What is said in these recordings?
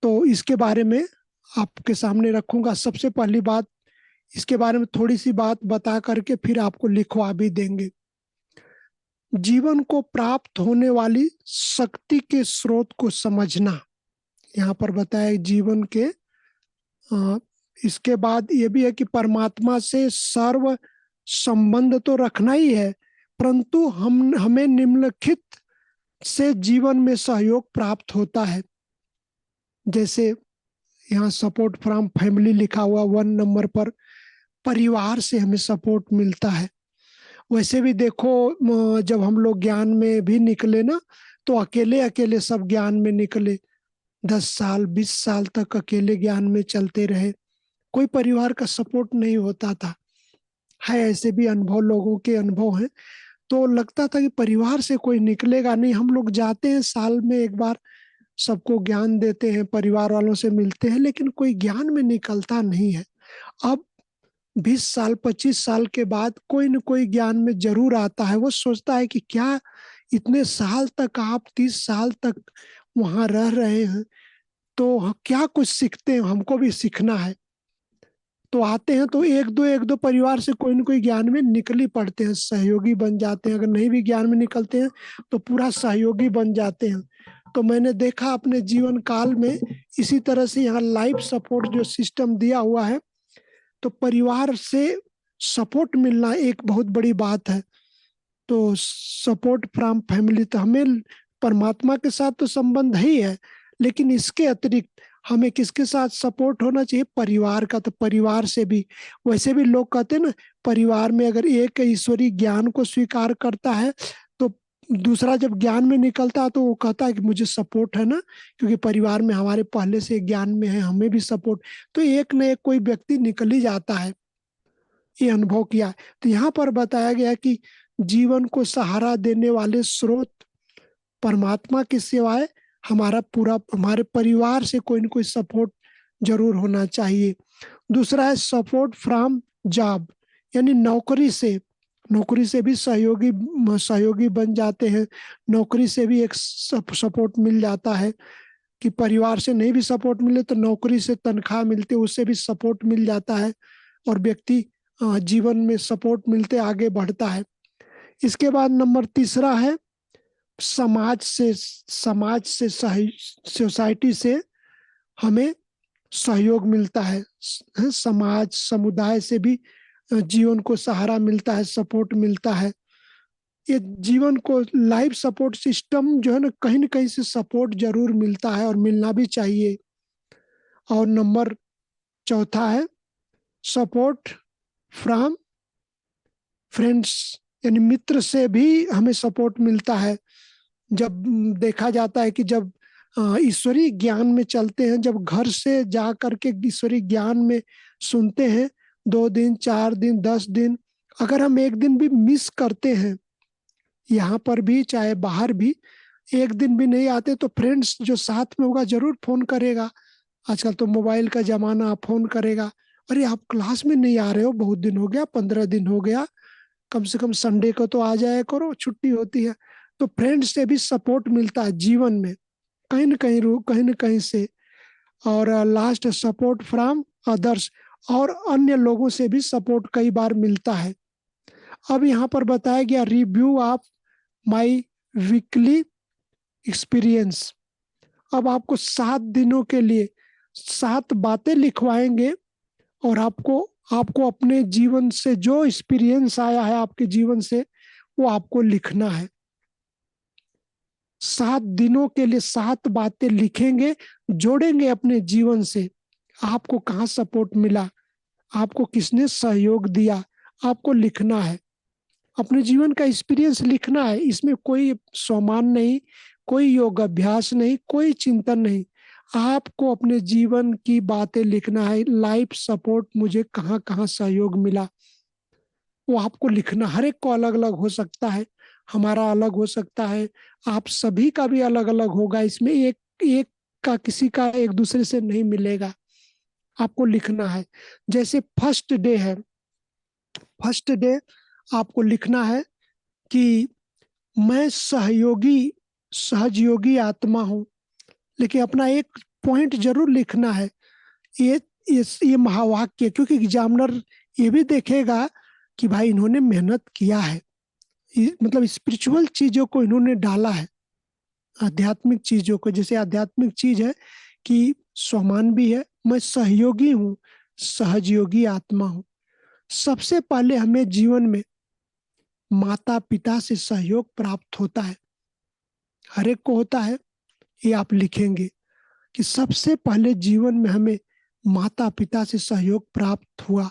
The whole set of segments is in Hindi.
तो इसके बारे में आपके सामने रखूंगा। सबसे पहली बात, इसके बारे में थोड़ी सी बात बता करके फिर आपको लिखवा भी देंगे। जीवन को प्राप्त होने वाली शक्ति के स्रोत को समझना, यहाँ पर बताया जीवन के। इसके बाद ये भी है कि परमात्मा से सर्व संबंध तो रखना ही है, परंतु हमें निम्नलिखित से जीवन में सहयोग प्राप्त होता है। जैसे यहाँ सपोर्ट फ्रॉम फैमिली लिखा हुआ 1 नंबर पर, परिवार से हमें सपोर्ट मिलता है। वैसे भी देखो, जब हम लोग ज्ञान में भी निकले ना, तो अकेले अकेले सब ज्ञान में निकले। 10 साल 20 साल तक अकेले ज्ञान में चलते रहे, कोई परिवार का सपोर्ट नहीं होता था। है ऐसे भी अनुभव, लोगों के अनुभव हैं। तो लगता था कि परिवार से कोई निकलेगा नहीं। हम लोग जाते हैं साल में एक बार, सबको ज्ञान देते हैं, परिवार वालों से मिलते हैं, लेकिन कोई ज्ञान में निकलता नहीं है। अब 20 साल 25 साल के बाद कोई न कोई ज्ञान में जरूर आता है। वो सोचता है कि क्या इतने साल तक, आप 30 साल तक वहां रह रहे हैं, तो क्या कुछ सीखते हैं, हमको भी सीखना है। तो आते हैं तो एक दो परिवार से कोई न कोई ज्ञान में निकल ही पड़ते हैं, सहयोगी बन जाते हैं। अगर नहीं भी ज्ञान में निकलते हैं तो पूरा सहयोगी बन जाते हैं। तो मैंने देखा अपने जीवन काल में, इसी तरह से यहाँ लाइफ सपोर्ट जो सिस्टम दिया हुआ है, तो परिवार से सपोर्ट मिलना एक बहुत बड़ी बात है। तो सपोर्ट फ्रॉम फैमिली, तो हमें परमात्मा के साथ तो संबंध ही है, लेकिन इसके अतिरिक्त हमें किसके साथ सपोर्ट होना चाहिए? परिवार का। तो परिवार से भी, वैसे भी लोग कहते हैं ना, परिवार में अगर एक ईश्वरीय ज्ञान को स्वीकार करता है तो दूसरा जब ज्ञान में निकलता है तो वो कहता है कि मुझे सपोर्ट है ना, क्योंकि परिवार में हमारे पहले से ज्ञान में है, हमें भी सपोर्ट। तो एक न एक कोई व्यक्ति निकल ही जाता है, ये अनुभव किया। तो यहाँ पर बताया गया कि जीवन को सहारा देने वाले स्रोत परमात्मा के सिवाय हमारे परिवार से कोई न कोई सपोर्ट जरूर होना चाहिए। दूसरा है सपोर्ट फ्रॉम जॉब, यानी नौकरी से भी सहयोगी बन जाते हैं। नौकरी से भी एक सपोर्ट मिल जाता है कि परिवार से नहीं भी सपोर्ट मिले तो नौकरी से तनख्वाह मिलती है, उससे भी सपोर्ट मिल जाता है, और व्यक्ति जीवन में सपोर्ट मिलते आगे बढ़ता है। इसके बाद नंबर तीसरा है समाज से सोसाइटी से हमें सहयोग मिलता है। समाज समुदाय से भी जीवन को सहारा मिलता है, सपोर्ट मिलता है। ये जीवन को लाइफ सपोर्ट सिस्टम जो है ना कहीं से सपोर्ट जरूर मिलता है और मिलना भी चाहिए। और नंबर चौथा है सपोर्ट फ्रॉम फ्रेंड्स, यानी मित्र से भी हमें सपोर्ट मिलता है। जब देखा जाता है कि जब ईश्वरीय ज्ञान में चलते हैं, जब घर से जा करके ईश्वरीय ज्ञान में सुनते हैं, 2 दिन 4 दिन 10 दिन, अगर हम एक दिन भी मिस करते हैं, यहाँ पर भी चाहे बाहर भी, एक दिन भी नहीं आते, तो फ्रेंड्स जो साथ में होगा जरूर फोन करेगा। आजकल तो मोबाइल का जमाना, फोन करेगा, अरे आप क्लास में नहीं आ रहे हो, बहुत दिन हो गया, 15 दिन हो गया, कम से कम संडे को तो आ जाया करो, छुट्टी होती है। तो फ्रेंड्स से भी सपोर्ट मिलता है जीवन में, कहीं न कहीं से। और लास्ट सपोर्ट फ्रॉम अदर्स, और अन्य लोगों से भी सपोर्ट कई बार मिलता है। अब यहाँ पर बताया गया review of my weekly experience. अब आपको 7 दिनों के लिए 7 बातें लिखवाएंगे, और आपको अपने जीवन से जो एक्सपीरियंस आया है आपके जीवन से, वो आपको लिखना है। 7 दिनों के लिए 7 बातें लिखेंगे, जोड़ेंगे अपने जीवन से। आपको कहाँ सपोर्ट मिला, आपको किसने सहयोग दिया, आपको लिखना है। अपने जीवन का एक्सपीरियंस लिखना है। इसमें कोई सम्मान नहीं, कोई योग अभ्यास नहीं, कोई चिंतन नहीं। आपको अपने जीवन की बातें लिखना है। लाइफ सपोर्ट, मुझे कहाँ कहाँ सहयोग मिला, वो आपको लिखना। हर एक को अलग अलग हो सकता है, हमारा अलग हो सकता है, आप सभी का भी अलग अलग होगा। इसमें एक एक का किसी का एक दूसरे से नहीं मिलेगा, आपको लिखना है। जैसे फर्स्ट डे है, फर्स्ट डे आपको लिखना है कि मैं सहयोगी सहजयोगी आत्मा हूं, लेकिन अपना एक पॉइंट जरूर लिखना है। ये ये महावाक्य, क्योंकि एग्जामिनर ये भी देखेगा कि भाई इन्होंने मेहनत किया है, मतलब स्पिरिचुअल चीजों को इन्होंने डाला है, आध्यात्मिक चीजों को। जैसे आध्यात्मिक चीज है कि स्वमान भी है, मैं सहयोगी हूँ, सहजयोगी आत्मा हूँ। सबसे पहले हमें जीवन में माता पिता से सहयोग प्राप्त होता है, हर एक को होता है। ये आप लिखेंगे कि सबसे पहले जीवन में हमें माता पिता से सहयोग प्राप्त हुआ।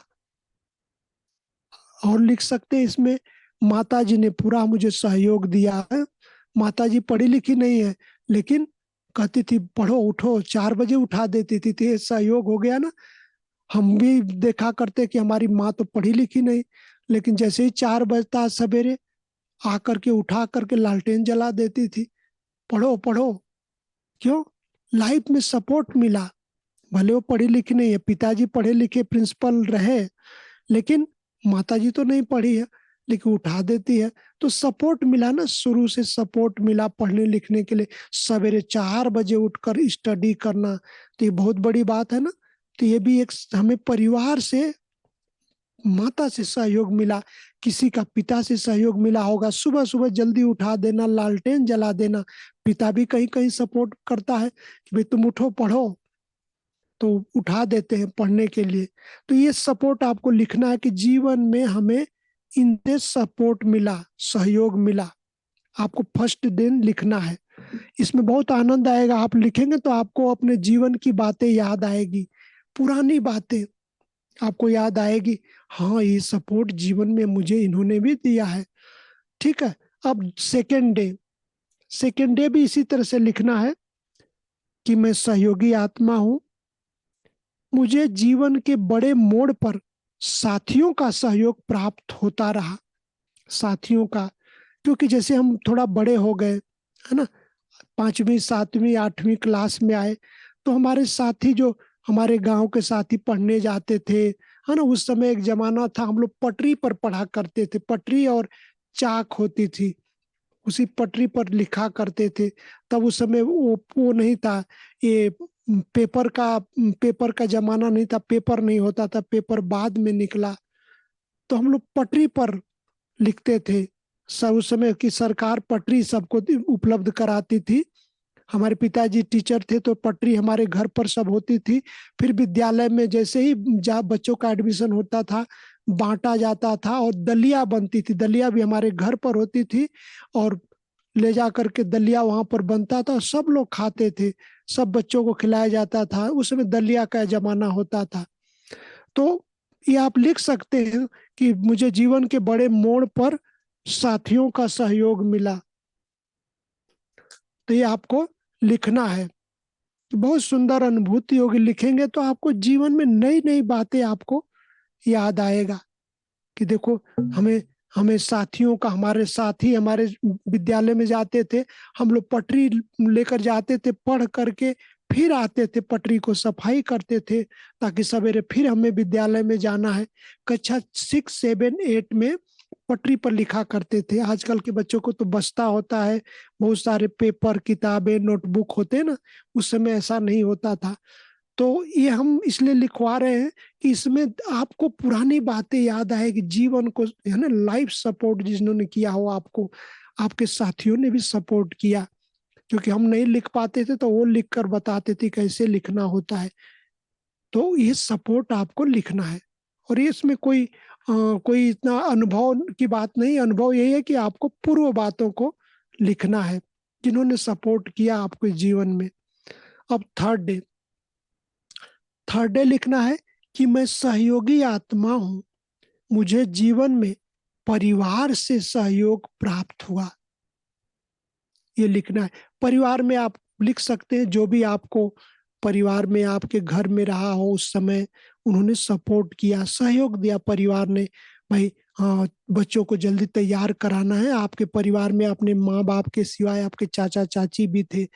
और लिख सकते हैं इसमें, माता जी ने पूरा मुझे सहयोग दिया है। माता जी पढ़ी लिखी नहीं है, लेकिन कहती थी पढ़ो उठो, 4 बजे उठा देती थी, तो ये सहयोग हो गया ना। हम भी देखा करते कि हमारी माँ तो पढ़ी लिखी नहीं, लेकिन जैसे ही 4 बजता सवेरे आकर के उठा करके लालटेन जला देती थी, पढ़ो पढ़ो। क्यों? लाइफ में सपोर्ट मिला। भले वो पढ़ी लिखी नहीं है, पिताजी पढ़े लिखे प्रिंसिपल रहे, लेकिन माताजी तो नहीं पढ़ी है, लेकिन उठा देती है। तो सपोर्ट मिला ना, शुरू से सपोर्ट मिला पढ़ने लिखने के लिए। सवेरे 4 बजे उठकर स्टडी करना, तो ये बहुत बड़ी बात है ना। तो ये भी एक हमें परिवार से, माता से सहयोग मिला, किसी का पिता से सहयोग मिला होगा। सुबह सुबह जल्दी उठा देना, लालटेन जला देना। पिता भी कहीं कहीं सपोर्ट करता है कि भाई तुम उठो पढ़ो, तो उठा देते हैं पढ़ने के लिए। तो ये सपोर्ट आपको लिखना है कि जीवन में हमें इनसे सपोर्ट मिला, सहयोग मिला। आपको फर्स्ट दिन लिखना है। इसमें बहुत आनंद आएगा। आप लिखेंगे तो आपको अपने जीवन की बातें याद आएगी, पुरानी बातें आपको याद आएगी। हाँ, ये सपोर्ट जीवन में मुझे इन्होंने भी दिया है। ठीक है। अब सेकेंड डे भी इसी तरह से लिखना है कि मैं सहयोगी आत्मा हूं, मुझे जीवन के बड़े मोड़ पर साथियों का सहयोग प्राप्त होता रहा। साथियों का, क्योंकि जैसे हम थोड़ा बड़े हो गए, है ना, 5वीं 7वीं 8वीं क्लास में आए, तो हमारे साथी जो हमारे गांव के साथी पढ़ने जाते थे, है ना, उस समय एक जमाना था हम लोग पटरी पर पढ़ा करते थे। पटरी और चाक होती थी, उसी पटरी पर लिखा करते थे। तब उस समय वो नहीं था, ये पेपर का जमाना नहीं था, पेपर नहीं होता था, पेपर बाद में निकला। तो हम लोग पटरी पर लिखते थे। सब उस समय की सरकार पटरी सबको उपलब्ध कराती थी। हमारे पिताजी टीचर थे, तो पटरी हमारे घर पर सब होती थी। फिर विद्यालय में जैसे ही जहाँ बच्चों का एडमिशन होता था, बांटा जाता था, और दलिया बनती थी। दलिया भी हमारे घर पर होती थी, और ले जा करके दलिया वहां पर बनता था, सब लोग खाते थे, सब बच्चों को खिलाया जाता था। उस समय दलिया का जमाना होता था। तो ये आप लिख सकते हैं कि मुझे जीवन के बड़े मोड़ पर साथियों का सहयोग मिला। तो ये आपको लिखना है। बहुत सुंदर अनुभूति होगी। लिखेंगे तो आपको जीवन में नई नई बातें आपको याद आएगा कि देखो, हमें हमें साथियों का, हमारे साथी हमारे विद्यालय में जाते थे, हम लोग पटरी लेकर जाते थे, पढ़ करके फिर आते थे, पटरी को सफाई करते थे, ताकि सवेरे फिर हमें विद्यालय में जाना है। कक्षा 6, 7, 8 में पटरी पर लिखा करते थे। आजकल के बच्चों को तो बस्ता होता है, बहुत सारे पेपर, किताबें, नोटबुक होते हैं ना। उस समय ऐसा नहीं होता था। तो ये हम इसलिए लिखवा रहे हैं कि इसमें आपको पुरानी बातें याद आएगी, जीवन को, है ना, लाइफ सपोर्ट जिन्होंने किया हो आपको, आपके साथियों ने भी सपोर्ट किया। क्योंकि हम नहीं लिख पाते थे, तो वो लिख कर बताते थे कैसे लिखना होता है। तो ये सपोर्ट आपको लिखना है। और ये इसमें कोई इतना अनुभव की बात नहीं। अनुभव यही है कि आपको पूर्व बातों को लिखना है, जिन्होंने सपोर्ट किया आपके जीवन में। अब थर्ड डे लिखना है कि मैं सहयोगी आत्मा हूं, मुझे जीवन में परिवार से सहयोग प्राप्त हुआ। ये लिखना है। परिवार में आप लिख सकते हैं जो भी आपको परिवार में, आपके घर में रहा हो उस समय, उन्होंने सपोर्ट किया, सहयोग दिया परिवार ने। भाई हाँ, बच्चों को जल्दी तैयार कराना है। आपके परिवार में अपने माँ बाप के सिवाय आपके चाचा चाची भी थे,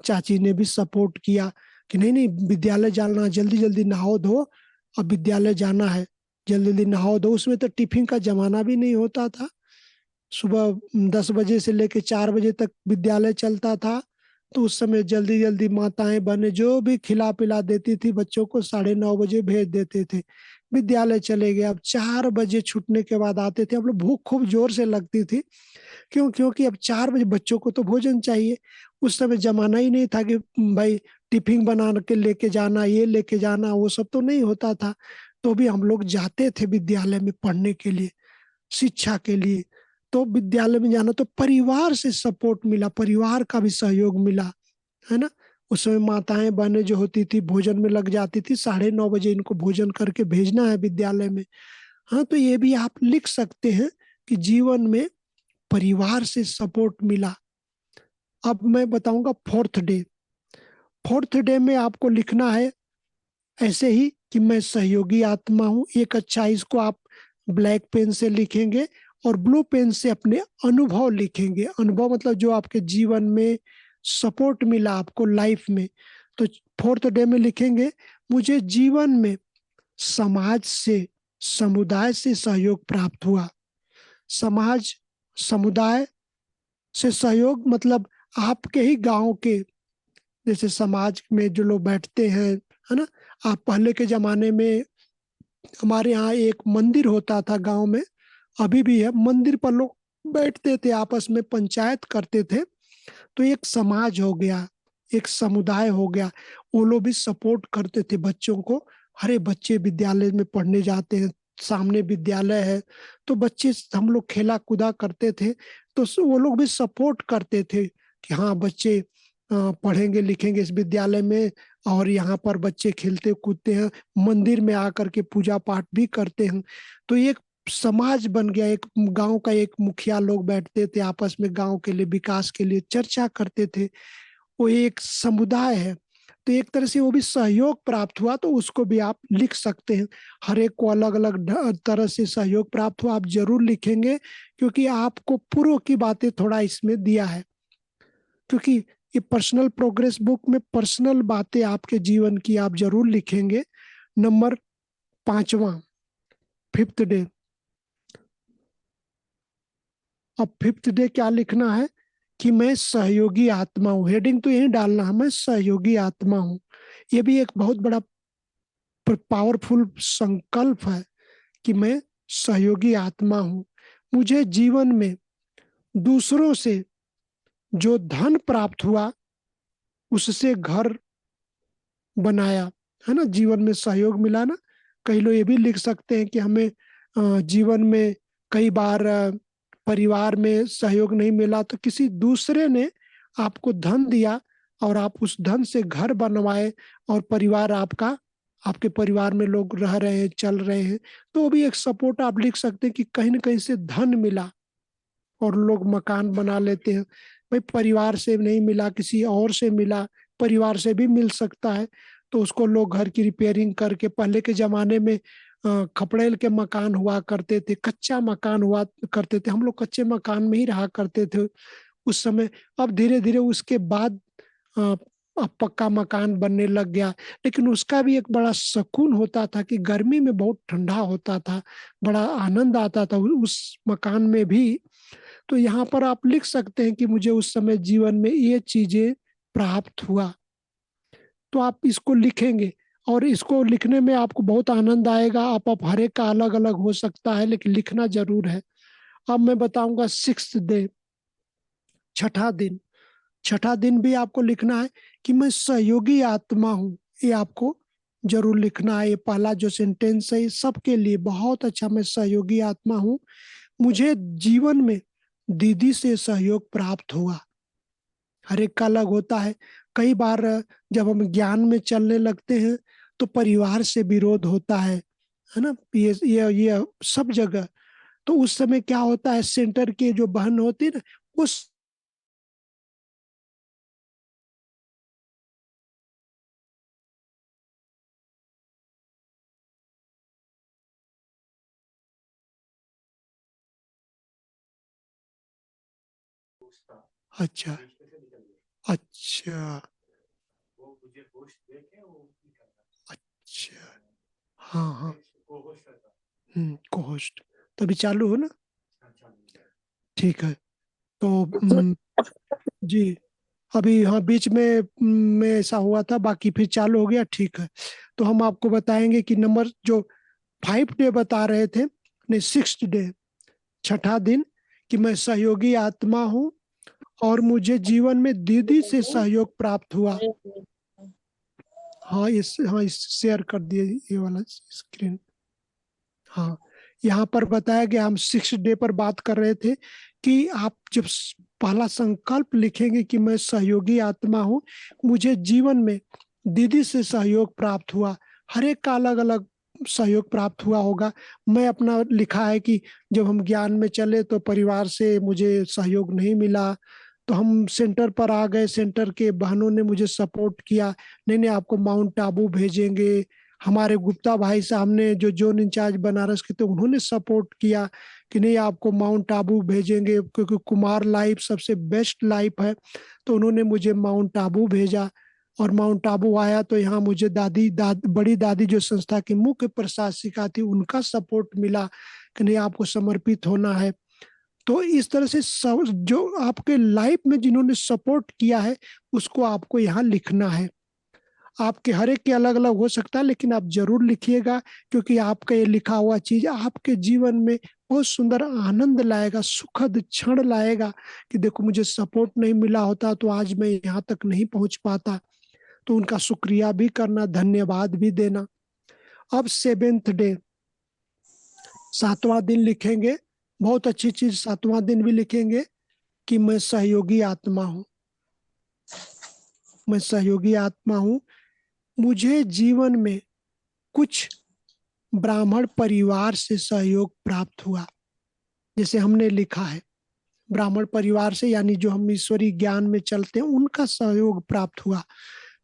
चाची ने भी सपोर्ट किया कि नहीं नहीं, विद्यालय जाना, जल्दी जल्दी नहाओ धो, अब विद्यालय जाना है, जल्दी जल्दी नहाओ धो। उसमें तो टिफिन का जमाना भी नहीं होता था। सुबह 10 बजे से लेकर 4 बजे तक विद्यालय चलता था। तो उस समय जल्दी जल्दी माताएं बहनें जो भी खिला पिला देती थी बच्चों को, 9:30 बजे भेज देते थे, विद्यालय चले गए। अब 4 बजे छूटने के बाद आते थे। हम लोग, भूख खूब जोर से लगती थी, क्योंकि अब 4 बजे बच्चों को तो भोजन चाहिए। उस समय जमाना ही नहीं था कि भाई टिफिन बना के लेके जाना, ये लेके जाना, वो सब तो नहीं होता था। तो भी हम लोग जाते थे विद्यालय में पढ़ने के लिए, शिक्षा के लिए। तो विद्यालय में जाना तो परिवार से सपोर्ट मिला, परिवार का भी सहयोग मिला, है ना। उस समय माताएं बहनें जो होती थी भोजन में लग जाती थी, 9:30 बजे इनको भोजन करके भेजना है विद्यालय में। हाँ, तो ये भी आप लिख सकते हैं कि जीवन में परिवार से सपोर्ट मिला। अब मैं बताऊंगा फोर्थ डे। फोर्थ डे में आपको लिखना है ऐसे ही कि मैं सहयोगी आत्मा हूं। एक अच्छा, इसको आप ब्लैक पेन से लिखेंगे और ब्लू पेन से अपने अनुभव लिखेंगे। अनुभव मतलब जो आपके जीवन में सपोर्ट मिला आपको लाइफ में। तो फोर्थ डे में लिखेंगे, मुझे जीवन में समाज से, समुदाय से सहयोग प्राप्त हुआ। समाज, समुदाय से सहयोग मतलब आपके ही गांव के, जैसे समाज में जो लोग बैठते हैं, है ना। आप पहले के जमाने में, हमारे यहाँ एक मंदिर होता था गांव में, अभी भी है, मंदिर पर लोग बैठते थे, आपस में पंचायत करते थे। तो एक समाज हो गया, एक समुदाय हो गया। वो लोग भी सपोर्ट करते थे बच्चों को। अरे बच्चे विद्यालय में पढ़ने जाते हैं, सामने विद्यालय है, तो बच्चे, हम लोग खेला कूदा करते थे, तो वो लोग भी सपोर्ट करते थे कि हाँ बच्चे पढ़ेंगे लिखेंगे इस विद्यालय में, और यहाँ पर बच्चे खेलते कूदते हैं, मंदिर में आकर के पूजा पाठ भी करते हैं। तो एक समाज बन गया। एक गांव का एक मुखिया लोग बैठते थे आपस में, गांव के लिए, विकास के लिए चर्चा करते थे। वो एक समुदाय है। तो एक तरह से वो भी सहयोग प्राप्त हुआ, तो उसको भी आप लिख सकते हैं। हर एक को अलग अलग तरह से सहयोग प्राप्त हुआ, आप जरूर लिखेंगे, क्योंकि आपको पूर्व की बातें थोड़ा इसमें दिया है। क्योंकि ये पर्सनल प्रोग्रेस बुक में पर्सनल बातें आपके जीवन की आप जरूर लिखेंगे। नंबर 5वां, फिफ्थ डे। अब फिफ्थ डे क्या लिखना है कि मैं सहयोगी आत्मा हूं। हेडिंग तो यही डालना है, मैं सहयोगी आत्मा हूं। ये भी एक बहुत बड़ा पावरफुल संकल्प है कि मैं सहयोगी आत्मा हूं। मुझे जीवन में दूसरों से जो धन प्राप्त हुआ उससे घर बनाया, है ना। जीवन में सहयोग मिला ना। कई लोग ये भी लिख सकते हैं कि हमें जीवन में कई बार परिवार में सहयोग नहीं मिला, तो किसी दूसरे ने आपको धन दिया और आप उस धन से घर बनवाए, और परिवार आपका, आपके परिवार में लोग रह रहे हैं, चल रहे हैं। तो वो भी एक सपोर्ट आप लिख सकते हैं कि कहीं ना कहीं से धन मिला और लोग मकान बना लेते हैं। भाई परिवार से नहीं मिला, किसी और से मिला, परिवार से भी मिल सकता है। तो उसको लोग घर की रिपेयरिंग करके, पहले के जमाने में खपड़ेल के मकान हुआ करते थे, कच्चा मकान हुआ करते थे, हम लोग कच्चे मकान में ही रहा करते थे उस समय। अब धीरे धीरे उसके बाद अ, अब पक्का मकान बनने लग गया। लेकिन उसका भी एक बड़ा सुकून होता था कि गर्मी में बहुत ठंडा होता था, बड़ा आनंद आता था उस मकान में भी। तो यहाँ पर आप लिख सकते हैं कि मुझे उस समय जीवन में ये चीजें प्राप्त हुआ। तो आप इसको लिखेंगे, और इसको लिखने में आपको बहुत आनंद आएगा। आप हर एक का अलग अलग हो सकता है, लेकिन लिखना जरूर है। अब मैं बताऊंगा सिक्स्थ डे, छठा दिन। छठा दिन भी आपको लिखना है कि मैं सहयोगी आत्मा हूं। ये आपको जरूर लिखना है। ये पहला जो सेंटेंस है ये सबके लिए बहुत अच्छा, मैं सहयोगी आत्मा हूं। मुझे जीवन में दीदी से सहयोग प्राप्त हुआ। हर एक का अलग होता है। कई बार जब हम ज्ञान में चलने लगते हैं तो परिवार से विरोध होता है ना। ये सब जगह। तो उस समय क्या होता है, सेंटर के जो बहन होती है ना, उस, अच्छा, अच्छा, अच्छा, हाँ हाँ, कोहोस्ट। तभी चालू हो ना। ठीक है। तो जी, अभी हाँ बीच में ऐसा हुआ था, बाकी फिर चालू हो गया, ठीक है। तो हम आपको बताएंगे कि नंबर जो 5 डे बता रहे थे, नहीं 6 डे, छठा दिन, कि मैं सहयोगी आत्मा हूँ और मुझे जीवन में दीदी से सहयोग प्राप्त हुआ। हाँ इस शेयर कर दिए ये वाला स्क्रीन। हाँ, यहाँ पर बताया गया, हम 6 डे पर बात कर रहे थे कि आप जब पहला संकल्प लिखेंगे कि मैं सहयोगी आत्मा हूँ, मुझे जीवन में दीदी से सहयोग प्राप्त हुआ। हर एक का अलग अलग सहयोग प्राप्त हुआ होगा। मैं अपना लिखा है कि जब हम ज्ञान में चले तो परिवार से मुझे सहयोग नहीं मिला, तो हम सेंटर पर आ गए, सेंटर के बहनों ने मुझे सपोर्ट किया, नहीं नहीं आपको माउंट आबू भेजेंगे। हमारे गुप्ता भाई साहब ने जो जोन इंचार्ज बनारस के थे, उन्होंने सपोर्ट किया कि नहीं आपको माउंट आबू भेजेंगे, क्योंकि कुमार लाइफ सबसे बेस्ट लाइफ है। तो उन्होंने मुझे माउंट आबू भेजा, और माउंट आबू आया तो यहाँ मुझे बड़ी दादी जो संस्था की मुख्य प्रशासिका थी, उनका सपोर्ट मिला कि नहीं आपको समर्पित होना है। तो इस तरह से जो आपके लाइफ में जिन्होंने सपोर्ट किया है, उसको आपको यहाँ लिखना है। आपके हर एक के अलग अलग हो सकता है, लेकिन आप जरूर लिखिएगा, क्योंकि आपका ये लिखा हुआ चीज आपके जीवन में बहुत सुंदर आनंद लाएगा, सुखद क्षण लाएगा कि देखो मुझे सपोर्ट नहीं मिला होता तो आज मैं यहाँ तक नहीं पहुंच पाता। तो उनका शुक्रिया भी करना, धन्यवाद भी देना। अब 7th डे, 7वां दिन लिखेंगे। बहुत अच्छी चीज, 7वां दिन भी लिखेंगे कि मैं सहयोगी आत्मा हूँ। मैं सहयोगी आत्मा हूँ, मुझे जीवन में कुछ ब्राह्मण परिवार से सहयोग प्राप्त हुआ। जैसे हमने लिखा है ब्राह्मण परिवार से, यानी जो हम ईश्वरीय ज्ञान में चलते हैं उनका सहयोग प्राप्त हुआ।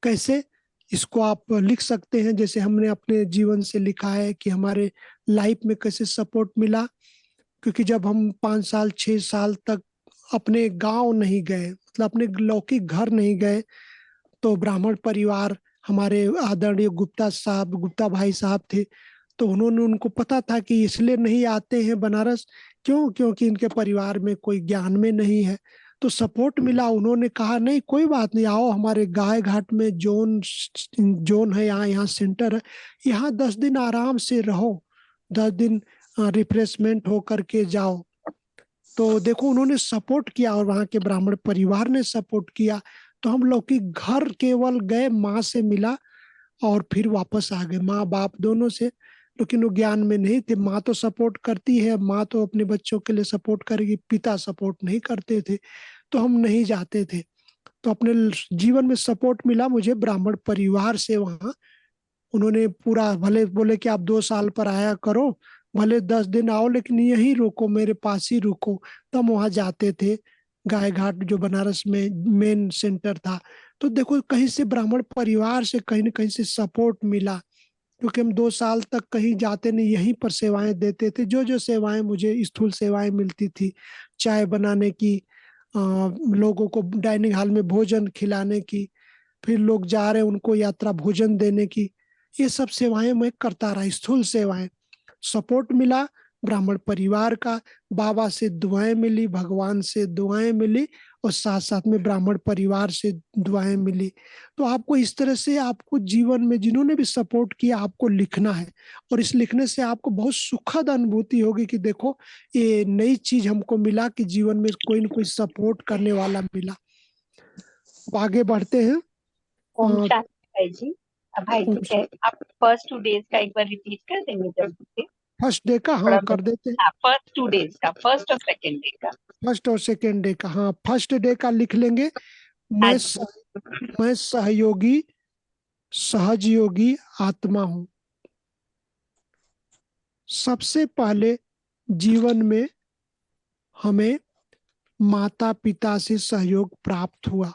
कैसे, इसको आप लिख सकते हैं जैसे हमने अपने जीवन से लिखा है कि हमारे लाइफ में कैसे सपोर्ट मिला। क्योंकि जब हम 5 साल 6 साल तक अपने गांव नहीं गए, मतलब अपने लौकिक घर नहीं गए, तो ब्राह्मण परिवार, हमारे आदरणीय गुप्ता भाई साहब थे, तो उन्होंने, उनको पता था कि इसलिए नहीं आते हैं बनारस, क्यों, क्योंकि इनके परिवार में कोई ज्ञान में नहीं है। तो सपोर्ट मिला, उन्होंने कहा नहीं कोई बात नहीं, आओ हमारे गाय घाट में जोन जोन है, यहाँ यहाँ सेंटर है, यहाँ 10 दिन आराम से रहो, 10 दिन रिफ्रेशमेंट हो करके जाओ। तो देखो उन्होंने सपोर्ट किया और वहां के ब्राह्मण परिवार ने सपोर्ट किया। तो हम लोग की घर केवल गए, माँ से मिला और फिर वापस आ गए, माँ बाप दोनों से। लेकिन वो ज्ञान में नहीं थे। माँ तो सपोर्ट करती है, माँ तो अपने बच्चों के लिए सपोर्ट करेगी, पिता सपोर्ट नहीं करते थे, तो हम नहीं जाते थे। तो अपने जीवन में सपोर्ट मिला मुझे ब्राह्मण परिवार से वहाँ। उन्होंने पूरा, भले बोले कि आप 2 साल पर आया करो, भले 10 दिन आओ, लेकिन यहीं रुको, मेरे पास ही रुको। तो हम वहाँ जाते थे, गाय घाट जो बनारस में मेन सेंटर था। तो देखो कहीं से ब्राह्मण परिवार से कहीं न कहीं से सपोर्ट मिला, क्योंकि हम 2 साल तक कहीं जाते नहीं, यहीं पर सेवाएं देते थे। जो जो सेवाएं मुझे स्थूल सेवाएं मिलती थी, चाय बनाने की, लोगों को डाइनिंग हॉल में भोजन खिलाने की, फिर लोग जा रहे हैं उनको यात्रा भोजन देने की, ये सब सेवाएं मैं करता रहा, स्थूल सेवाएं। सपोर्ट मिला ब्राह्मण परिवार का, बाबा से दुआएं मिली, भगवान से दुआएं मिली, और साथ साथ में ब्राह्मण परिवार से दुआएं मिली। तो आपको इस तरह से, आपको जीवन में जिन्होंने भी सपोर्ट किया आपको लिखना है, और इस लिखने से आपको बहुत सुखद अनुभूति होगी कि देखो ये नई चीज हमको मिला कि जीवन में कोई ना कोई सपोर्ट करने वाला मिला। आगे बढ़ते हैं। ओम शांति भाई जी। भाई जी क्या आप फर्स्ट 2 डेज का एक बार रिपीट कर देंगे जल्दी से? फर्स्ट डे का हाँ कर देते हैं। हाँ, फर्स्ट 2 डेज का, फर्स्ट और सेकंड डे का। फर्स्ट और सेकेंड डे का, हाँ फर्स्ट डे का लिख लेंगे। हाँ मैं जी। मैं सहयोगी सहजयोगी आत्मा हूँ। सबसे पहले जीवन में हमें माता पिता से सहयोग प्राप्त हुआ।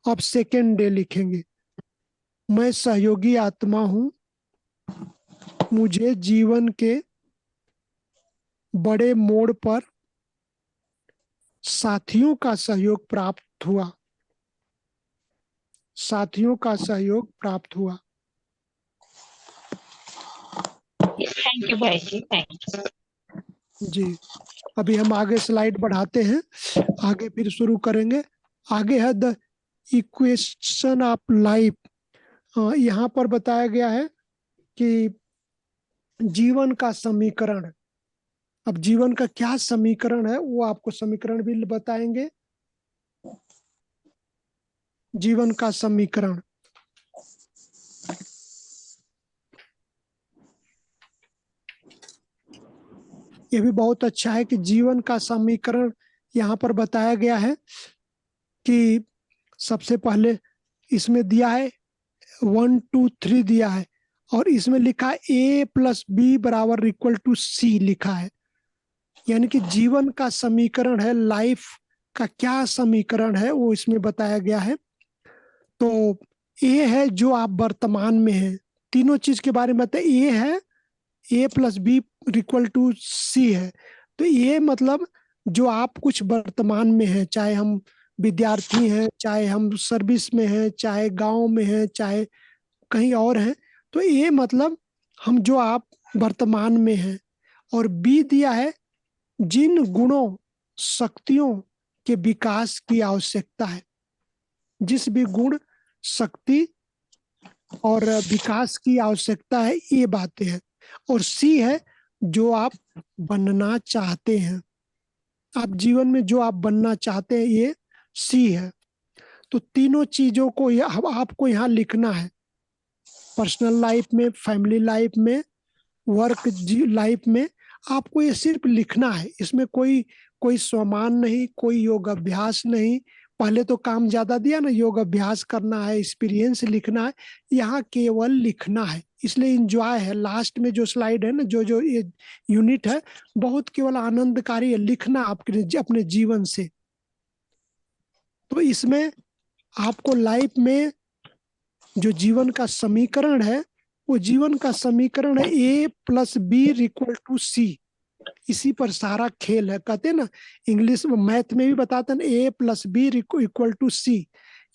अब सेकेंड डे लिखेंगे, मैं सहयोगी आत्मा हूँ, मुझे जीवन के बड़े मोड़ पर साथियों का सहयोग प्राप्त हुआ। साथियों का सहयोग प्राप्त हुआ। थैंक यू भाई जी, थैंक यू। जी। अभी हम आगे स्लाइड बढ़ाते हैं, आगे फिर शुरू करेंगे। आगे है द इक्वेशन ऑफ लाइफ। यहाँ पर बताया गया है कि जीवन का समीकरण। अब जीवन का क्या समीकरण है वो आपको समीकरण भी बताएंगे। जीवन का समीकरण, ये भी बहुत अच्छा है कि जीवन का समीकरण यहाँ पर बताया गया है कि सबसे पहले इसमें दिया है 1 2 3 दिया है, और इसमें लिखा है A+B=C लिखा है। यानी कि जीवन का समीकरण है, लाइफ का क्या समीकरण है वो इसमें बताया गया है। तो ए है जो आप वर्तमान में हैं, तीनों चीज के बारे में बताया। ए है A+B=C है। तो ये मतलब जो आप कुछ वर्तमान में हैं, चाहे हम विद्यार्थी हैं, चाहे हम सर्विस में हैं, चाहे गांव में हैं, चाहे कहीं और हैं, तो ये मतलब हम जो आप वर्तमान में हैं। और बी दिया है जिन गुणों शक्तियों के विकास की आवश्यकता है, जिस भी गुण शक्ति और विकास की आवश्यकता है, ये बातें हैं। और सी है जो आप बनना चाहते हैं, आप जीवन में जो आप बनना चाहते हैं, ये सी है। तो तीनों चीजों को आपको यहाँ लिखना है, पर्सनल लाइफ में, फैमिली लाइफ में, वर्क लाइफ में। आपको ये सिर्फ लिखना है, इसमें कोई कोई स्वमान नहीं, कोई योग अभ्यास नहीं। पहले तो काम ज्यादा दिया ना, योग अभ्यास करना है, एक्सपीरियंस लिखना है। यहाँ केवल लिखना है, इसलिए इंजॉय है। लास्ट में जो स्लाइड है ना, जो जो ये यूनिट है, बहुत केवल आनंदकारी है, लिखना आपके अपने जीवन से। तो इसमें आपको लाइफ में जो जीवन का समीकरण है, वो जीवन का समीकरण है A+B=C। इसी पर सारा खेल है। कहते हैं ना, इंग्लिश में मैथ में भी बताते हैं A+B=C।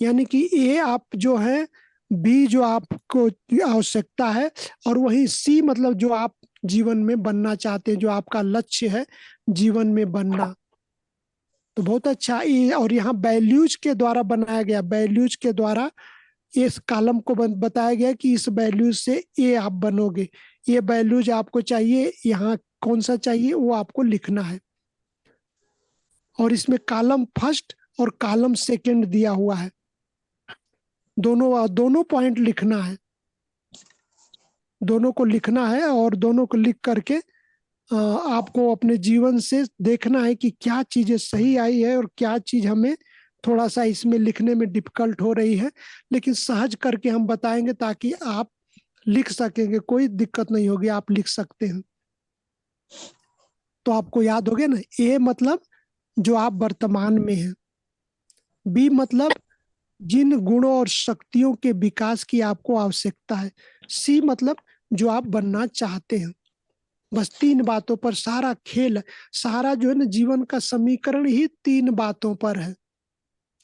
यानी कि ए आप जो है, बी जो आपको आवश्यकता है, और वही सी मतलब जो आप जीवन में बनना चाहते हैं, जो आपका लक्ष्य है जीवन में बनना। तो बहुत अच्छा। और यहाँ वैल्यूज के द्वारा बनाया गया, वैल्यूज के द्वारा इस कॉलम को बताया गया कि इस वैल्यूज से ये आप बनोगे। ये वैल्यूज आपको चाहिए, यहाँ कौन सा चाहिए वो आपको लिखना है। और इसमें कॉलम फर्स्ट और कॉलम सेकंड दिया हुआ है, दोनों पॉइंट लिखना है, दोनों को लिखना है। और दोनों को लिख करके आपको अपने जीवन से देखना है कि क्या चीजें सही आई है और क्या चीज हमें थोड़ा सा इसमें लिखने में डिफिकल्ट हो रही है। लेकिन सहज करके हम बताएंगे ताकि आप लिख सकेंगे, कोई दिक्कत नहीं होगी, आप लिख सकते हैं। तो आपको याद हो गया ना, ए मतलब जो आप वर्तमान में हैं, बी मतलब जिन गुणों और शक्तियों के विकास की आपको आवश्यकता है, सी मतलब जो आप बनना चाहते हैं। बस तीन बातों पर सारा खेल है। सारा जो है ना जीवन का समीकरण ही तीन बातों पर है।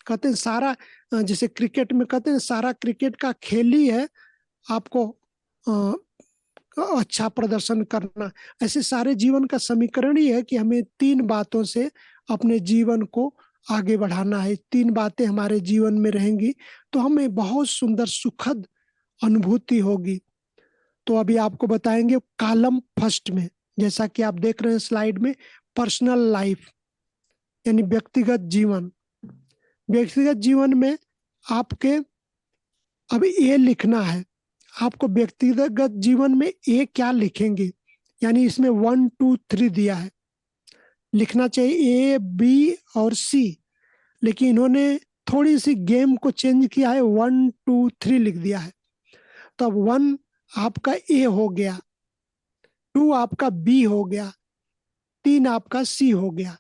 कहते हैं सारा, जैसे क्रिकेट में कहते हैं सारा क्रिकेट का खेल ही है आपको अच्छा प्रदर्शन करना। ऐसे सारे जीवन का समीकरण ही है कि हमें तीन बातों से अपने जीवन को आगे बढ़ाना है। तीन बातें हमारे जीवन में रहेंगी तो हमें बहुत सुंदर सुखद अनुभूति होगी। तो अभी आपको बताएंगे कॉलम फर्स्ट में, जैसा कि आप देख रहे हैं स्लाइड में, पर्सनल लाइफ यानी व्यक्तिगत जीवन। व्यक्तिगत जीवन में आपके अब ये लिखना है, आपको व्यक्तिगत जीवन में ये क्या लिखेंगे। यानी इसमें 1 2 3 दिया है, लिखना चाहिए A B और C, लेकिन इन्होंने थोड़ी सी गेम को चेंज किया है, 1 2 3 लिख दिया है। तो अब 1 आपका A हो गया, 2 आपका B हो गया, 3 आपका C हो गया।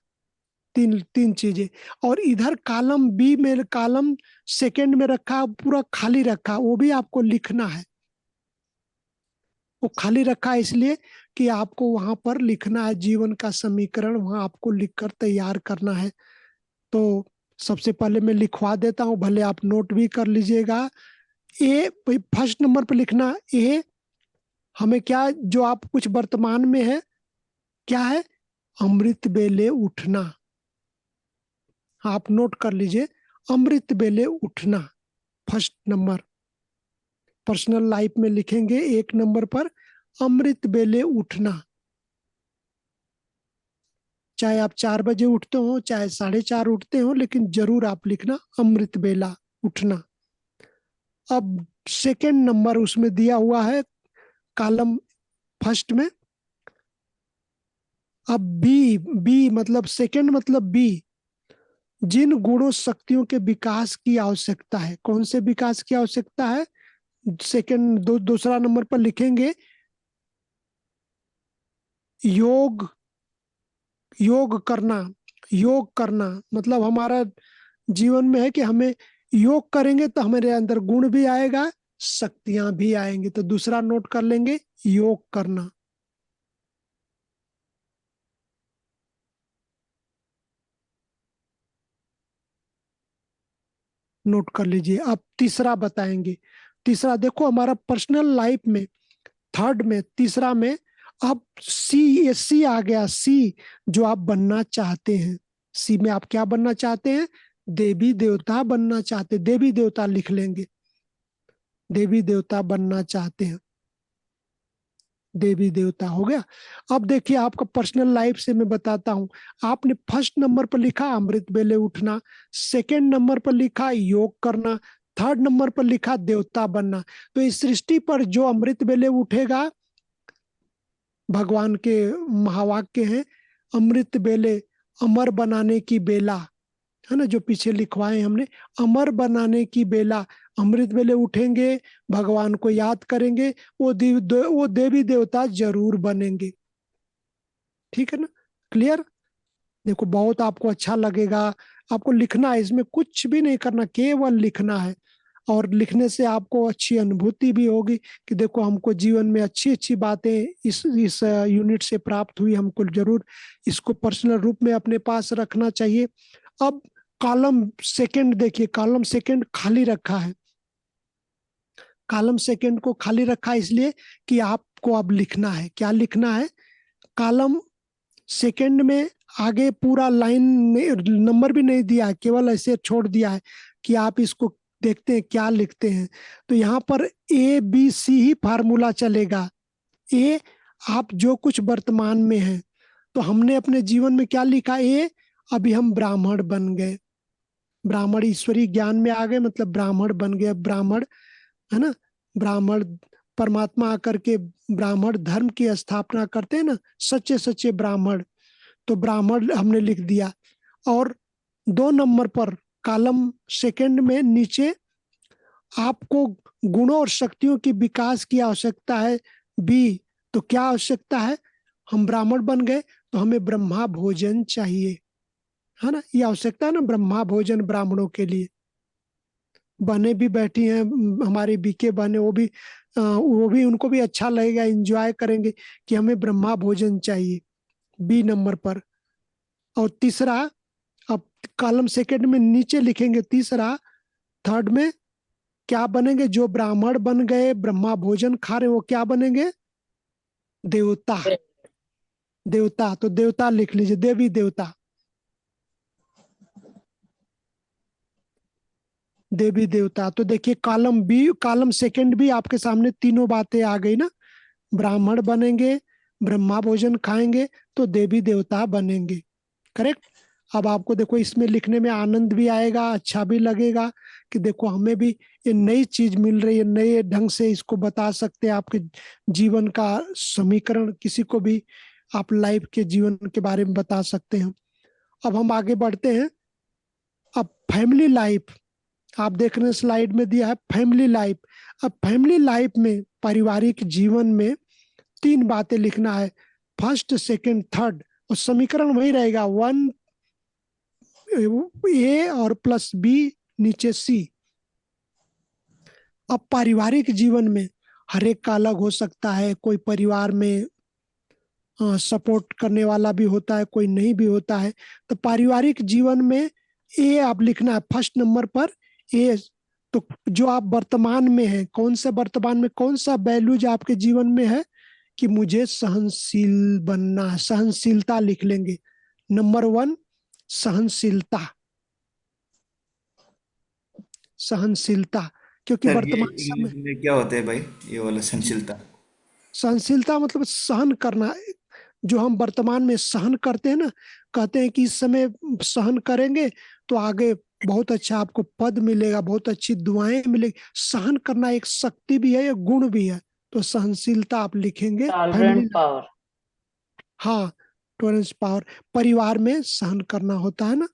तीन तीन चीजें। और इधर कॉलम बी में, कॉलम सेकंड में रखा, पूरा खाली रखा, वो भी आपको लिखना है। वो खाली रखा है इसलिए कि आपको वहां पर लिखना है जीवन का समीकरण, वहां आपको लिखकर तैयार करना है। तो सबसे पहले मैं लिखवा देता हूं, भले आप नोट भी कर लीजिएगा। ए फर्स्ट नंबर पर लिखना, ए हमें क्या, जो आप कुछ वर्तमान में है क्या है, अमृत बेले उठना। आप नोट कर लीजिए, अमृत बेले उठना फर्स्ट नंबर। पर्सनल लाइफ में लिखेंगे 1 नंबर पर अमृत बेले उठना। चाहे आप 4 बजे उठते हो, चाहे 4:30 उठते हो, लेकिन जरूर आप लिखना अमृत बेला उठना। अब सेकंड नंबर उसमें दिया हुआ है कॉलम फर्स्ट में। अब बी, बी मतलब सेकंड मतलब बी, जिन गुणों शक्तियों के विकास की आवश्यकता है। कौन से विकास की आवश्यकता है? सेकंड दूसरा नंबर पर लिखेंगे योग, योग करना। योग करना मतलब हमारा जीवन में है कि हमें योग करेंगे तो हमारे अंदर गुण भी आएगा, शक्तियां भी आएंगी। तो दूसरा नोट कर लेंगे योग करना। नोट कर लीजिए। अब तीसरा बताएंगे। तीसरा देखो हमारा पर्सनल लाइफ में थर्ड में, तीसरा में अब सी, ये सी आ गया। सी जो आप बनना चाहते हैं। सी में आप क्या बनना चाहते हैं? देवी देवता बनना चाहते। देवी देवता लिख लेंगे, देवी देवता बनना चाहते हैं। देवी देवता हो गया। अब देखिए आपका पर्सनल लाइफ से मैं बताता हूं। आपने फर्स्ट नंबर पर लिखा अमृत बेले उठना, सेकंड नंबर पर लिखा योग करना, थर्ड नंबर पर लिखा देवता बनना। तो इस सृष्टि पर जो अमृत बेले उठेगा, भगवान के महावाक्य हैं, अमृत बेले अमर बनाने की बेला, है ना, जो पीछे लिखवाए हमने, अमर बनाने की बेला। अमृत बेले उठेंगे, भगवान को याद करेंगे, वो देवी देवता जरूर बनेंगे। ठीक है ना? क्लियर? देखो बहुत आपको अच्छा लगेगा। आपको लिखना है, इसमें कुछ भी नहीं करना, केवल लिखना है। और लिखने से आपको अच्छी अनुभूति भी होगी कि देखो हमको जीवन में अच्छी अच्छी बातें इस यूनिट से प्राप्त हुई। हमको जरूर इसको पर्सनल रूप में अपने पास रखना चाहिए। अब कॉलम सेकंड देखिए, कॉलम सेकंड खाली रखा है। कॉलम सेकंड को खाली रखा है इसलिए कि आपको अब लिखना है। क्या लिखना है? कॉलम सेकंड में आगे पूरा लाइन नंबर भी नहीं दिया है, केवल ऐसे छोड़ दिया है कि आप इसको देखते हैं क्या लिखते हैं। तो यहाँ पर A B C he formula चलेगा। ए, आप जो कुछ वर्तमान में है, तो हमने अपने जीवन में क्या लिखा? ए, अभी हम ब्राह्मण बन गए, ब्राह्मण ईश्वरीय ज्ञान में आ गए, मतलब ब्राह्मण बन गए। ब्राह्मण, है ना, ब्राह्मण परमात्मा आकर के ब्राह्मण धर्म की स्थापना करते हैं ना, सच्चे सच्चे ब्राह्मण। तो ब्राह्मण हमने लिख दिया। और 2 नंबर पर कॉलम सेकंड में नीचे आपको गुणों और शक्तियों की विकास की आवश्यकता है। बी, तो क्या आवश्यकता है? हम ब्राह्मण बन गए तो हमें ब्रह्मा भोजन चाहिए, है ना, ये आवश्यकता है ना, ब्रह्मा भोजन ब्राह्मणों के लिए। बहनें भी बैठी हैं, हमारी बीके बहनें, वो भी उनको भी अच्छा लगेगा, एंजॉय करेंगे कि हमें ब्रह्मा भोजन चाहिए। बी नंबर पर। और तीसरा, अब कॉलम सेकंड में नीचे लिखेंगे तीसरा, थर्ड में क्या बनेंगे? जो ब्राह्मण बन गए, ब्रह्मा भोजन खा रहे, वो क्या बनेंगे? देवता। देवता, तो देवता लिख लीजिए, देवी देवता। देवी देवता। तो देखिए कॉलम बी, कॉलम सेकंड भी आपके सामने तीनों बातें आ गई ना। ब्राह्मण बनेंगे, ब्रह्मा भोजन खाएंगे, तो देवी देवता बनेंगे। करेक्ट? अब आपको देखो इसमें लिखने में आनंद भी आएगा, अच्छा भी लगेगा कि देखो हमें भी ये नई चीज मिल रही है, नए ढंग से इसको बता सकते हैं। आपके जीवन का समीकरण किसी को भी आप लाइफ के जीवन के बारे में बता सकते हैं। अब हम आगे बढ़ते हैं। अब फैमिली लाइफ, आप देख रहे हैं स्लाइड में दिया है फैमिली लाइफ। अब फैमिली लाइफ में, पारिवारिक जीवन में 3 बातें लिखना है, फर्स्ट सेकंड थर्ड। और समीकरण वही रहेगा, 1 ए और प्लस बी नीचे सी। अब पारिवारिक जीवन में हर एक का अलग हो सकता है। कोई परिवार में सपोर्ट करने वाला भी होता है, कोई नहीं भी होता है। तो पारिवारिक जीवन में ए आप लिखना है फर्स्ट नंबर पर। ए, तो जो आप वर्तमान में है, कौन सा वर्तमान में कौन सा वैल्यूज आपके जीवन में है, कि मुझे सहनशील बनना है। सहनशीलता लिख लेंगे। नंबर 1 सहनशीलता। सहनशीलता, क्योंकि सर ये वर्तमान समय, इंग्लिश में क्या होता है भाई, ये वाला सहनशीलता? सहनशीलता मतलब सहन करना। जो हम वर्तमान में सहन करते हैं ना, कहते हैं कि इस समय सहन करेंगे तो आगे बहुत अच्छा आपको पद मिलेगा, बहुत अच्छी दुआएं मिलेगी। सहन करना एक शक्ति भी है, एक गुण भी है। तो सहनशीलता आप लिखेंगे। Family, tolerant power. हाँ, टॉलरेंस पावर। परिवार में सहन करना होता है ना,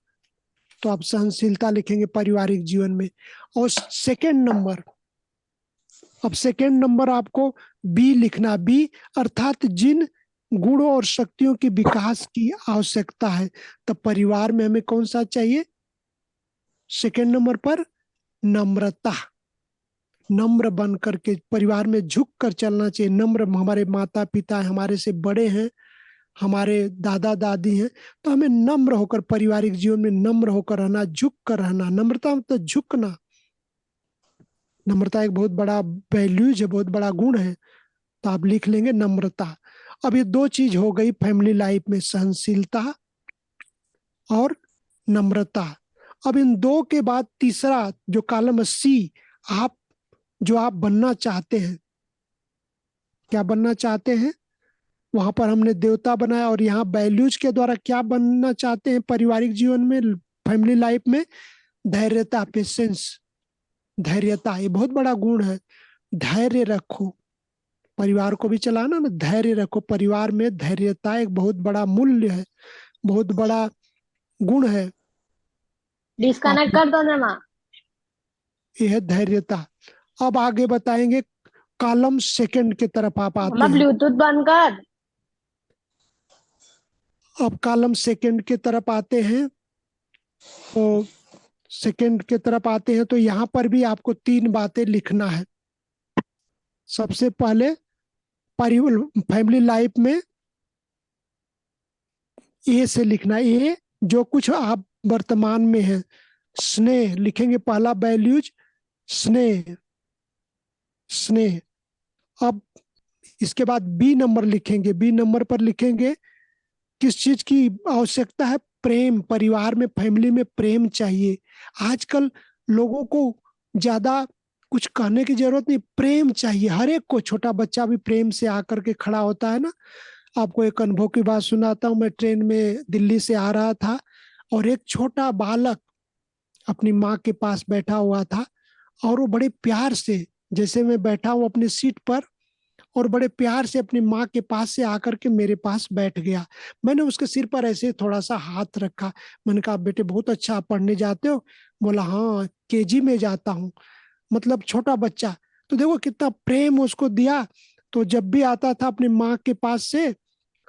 तो आप सहनशीलता लिखेंगे पारिवारिक जीवन में। और सेकंड नंबर, अब सेकंड नंबर आपको बी लिखना। बी अर्थात जिन गुणों और शक्तियों के विकास की आवश्यकता है। तो परिवार में हमें कौन सा चाहिए? सेकंड नंबर पर नम्रता। नम्र बन करके परिवार में झुक कर चलना चाहिए। नम्र, हमारे माता पिता हमारे से बड़े हैं, हमारे दादा दादी हैं, तो हमें नम्र होकर पारिवारिक जीवन में नम्र होकर रहना, झुक कर रहना। नम्रता मतलब झुकना। नम्रता एक बहुत बड़ा वैल्यूज है, बहुत बड़ा गुण है। तो आप लिख लेंगे नम्रता। अब ये दो चीज हो गई फैमिली लाइफ में, सहनशीलता और नम्रता। अब इन दो के बाद तीसरा जो कॉलम है सी, आप जो आप बनना चाहते हैं, क्या बनना चाहते हैं, वहां पर हमने देवता बनाया। और यहाँ वैल्यूज के द्वारा क्या बनना चाहते हैं पारिवारिक जीवन में, फैमिली लाइफ में? धैर्यता, पेशेंस। धैर्यता ये बहुत बड़ा गुण है। धैर्य रखो, परिवार को भी चलाना ना, धैर्य रखो। परिवार में धैर्यता एक बहुत बड़ा मूल्य है, बहुत बड़ा गुण है। आप, डिस्कनेक्ट कर दो ना माँ। ये है धैर्यता। अब आगे बताएंगे, कॉलम सेकंड की तरफ आप आते मम्मा हैं। ब्लूटूथ बंद कर। अब कॉलम सेकंड की तरफ आते हैं, तो सेकंड की तरफ आते हैं तो यहाँ पर भी आपको 3 बातें लिखना है। सबसे पहले फैमिली लाइफ में ए से लिखना है। ए जो कुछ आप वर्तमान में है, स्नेह लिखेंगे। पहला वैल्यूज स्नेह, स्नेह। अब इसके बाद बी नंबर लिखेंगे। बी नंबर पर लिखेंगे किस चीज की आवश्यकता है? प्रेम। परिवार में, फैमिली में प्रेम चाहिए। आजकल लोगों को ज्यादा कुछ कहने की जरूरत नहीं, प्रेम चाहिए हर एक को। छोटा बच्चा भी प्रेम से आकर के खड़ा होता है ना। आपको एक अनुभव की बात सुनाता हूँ। मैं ट्रेन में दिल्ली से आ रहा था और एक छोटा बालक अपनी माँ के पास बैठा हुआ था। और वो बड़े प्यार से, जैसे मैं बैठा हूँ अपनी सीट पर, और बड़े प्यार से अपनी माँ के पास से आकर के मेरे पास बैठ गया। मैंने उसके सिर पर ऐसे थोड़ा सा हाथ रखा। मैंने कहा, बेटे बहुत अच्छा, आप पढ़ने जाते हो? बोला, हाँ केजी में जाता हूँ। मतलब छोटा बच्चा। तो देखो कितना प्रेम उसको दिया। तो जब भी आता था अपनी माँ के पास से,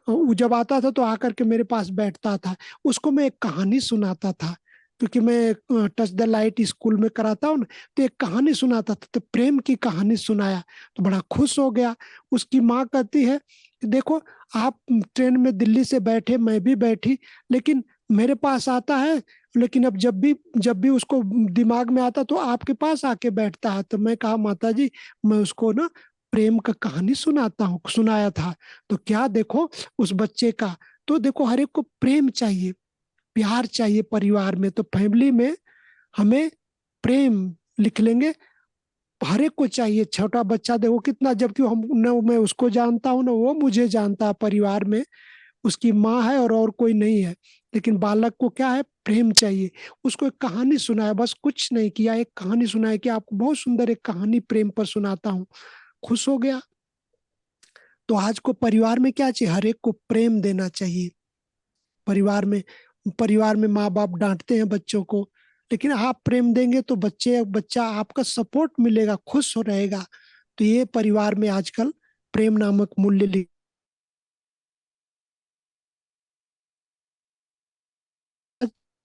वो जब आता था तो आकर के मेरे पास बैठता था। उसको मैं एक कहानी सुनाता था, क्योंकि मैं टच द लाइट स्कूल में कराता हूँ ना। तो एक कहानी सुनाता था, तो प्रेम की कहानी सुनाया तो बड़ा खुश हो गया। उसकी माँ कहती है कि देखो, आप ट्रेन में दिल्ली से बैठे, मैं भी बैठी, लेकिन मेरे पास आता है, लेकिन अब जब भी उसको दिमाग में आता तो आपके पास आके बैठता है। तो मैं कहा, माता जी, मैं उसको ना प्रेम का कहानी सुनाया था। तो क्या देखो उस बच्चे का, तो देखो हर एक को प्रेम चाहिए, प्यार चाहिए परिवार में। तो फैमिली में हमें प्रेम लिख लेंगे। हर एक को चाहिए। छोटा बच्चा देखो कितना, जबकि हम न, मैं उसको जानता हूँ ना वो मुझे जानता है। परिवार में उसकी माँ है और कोई नहीं है, लेकिन बालक को क्या है? प्रेम चाहिए। उसको एक कहानी सुनाया, बस कुछ नहीं किया, एक कहानी सुनाया कि आपको बहुत सुंदर एक कहानी प्रेम पर सुनाता हूँ। खुश हो गया। तो आज को परिवार में क्या चाहिए? हर एक को प्रेम देना चाहिए। परिवार में माँ बाप डांटते हैं बच्चों को, लेकिन आप प्रेम देंगे तो बच्चा आपका सपोर्ट मिलेगा, खुश हो रहेगा। तो ये परिवार में आजकल प्रेम नामक मूल्य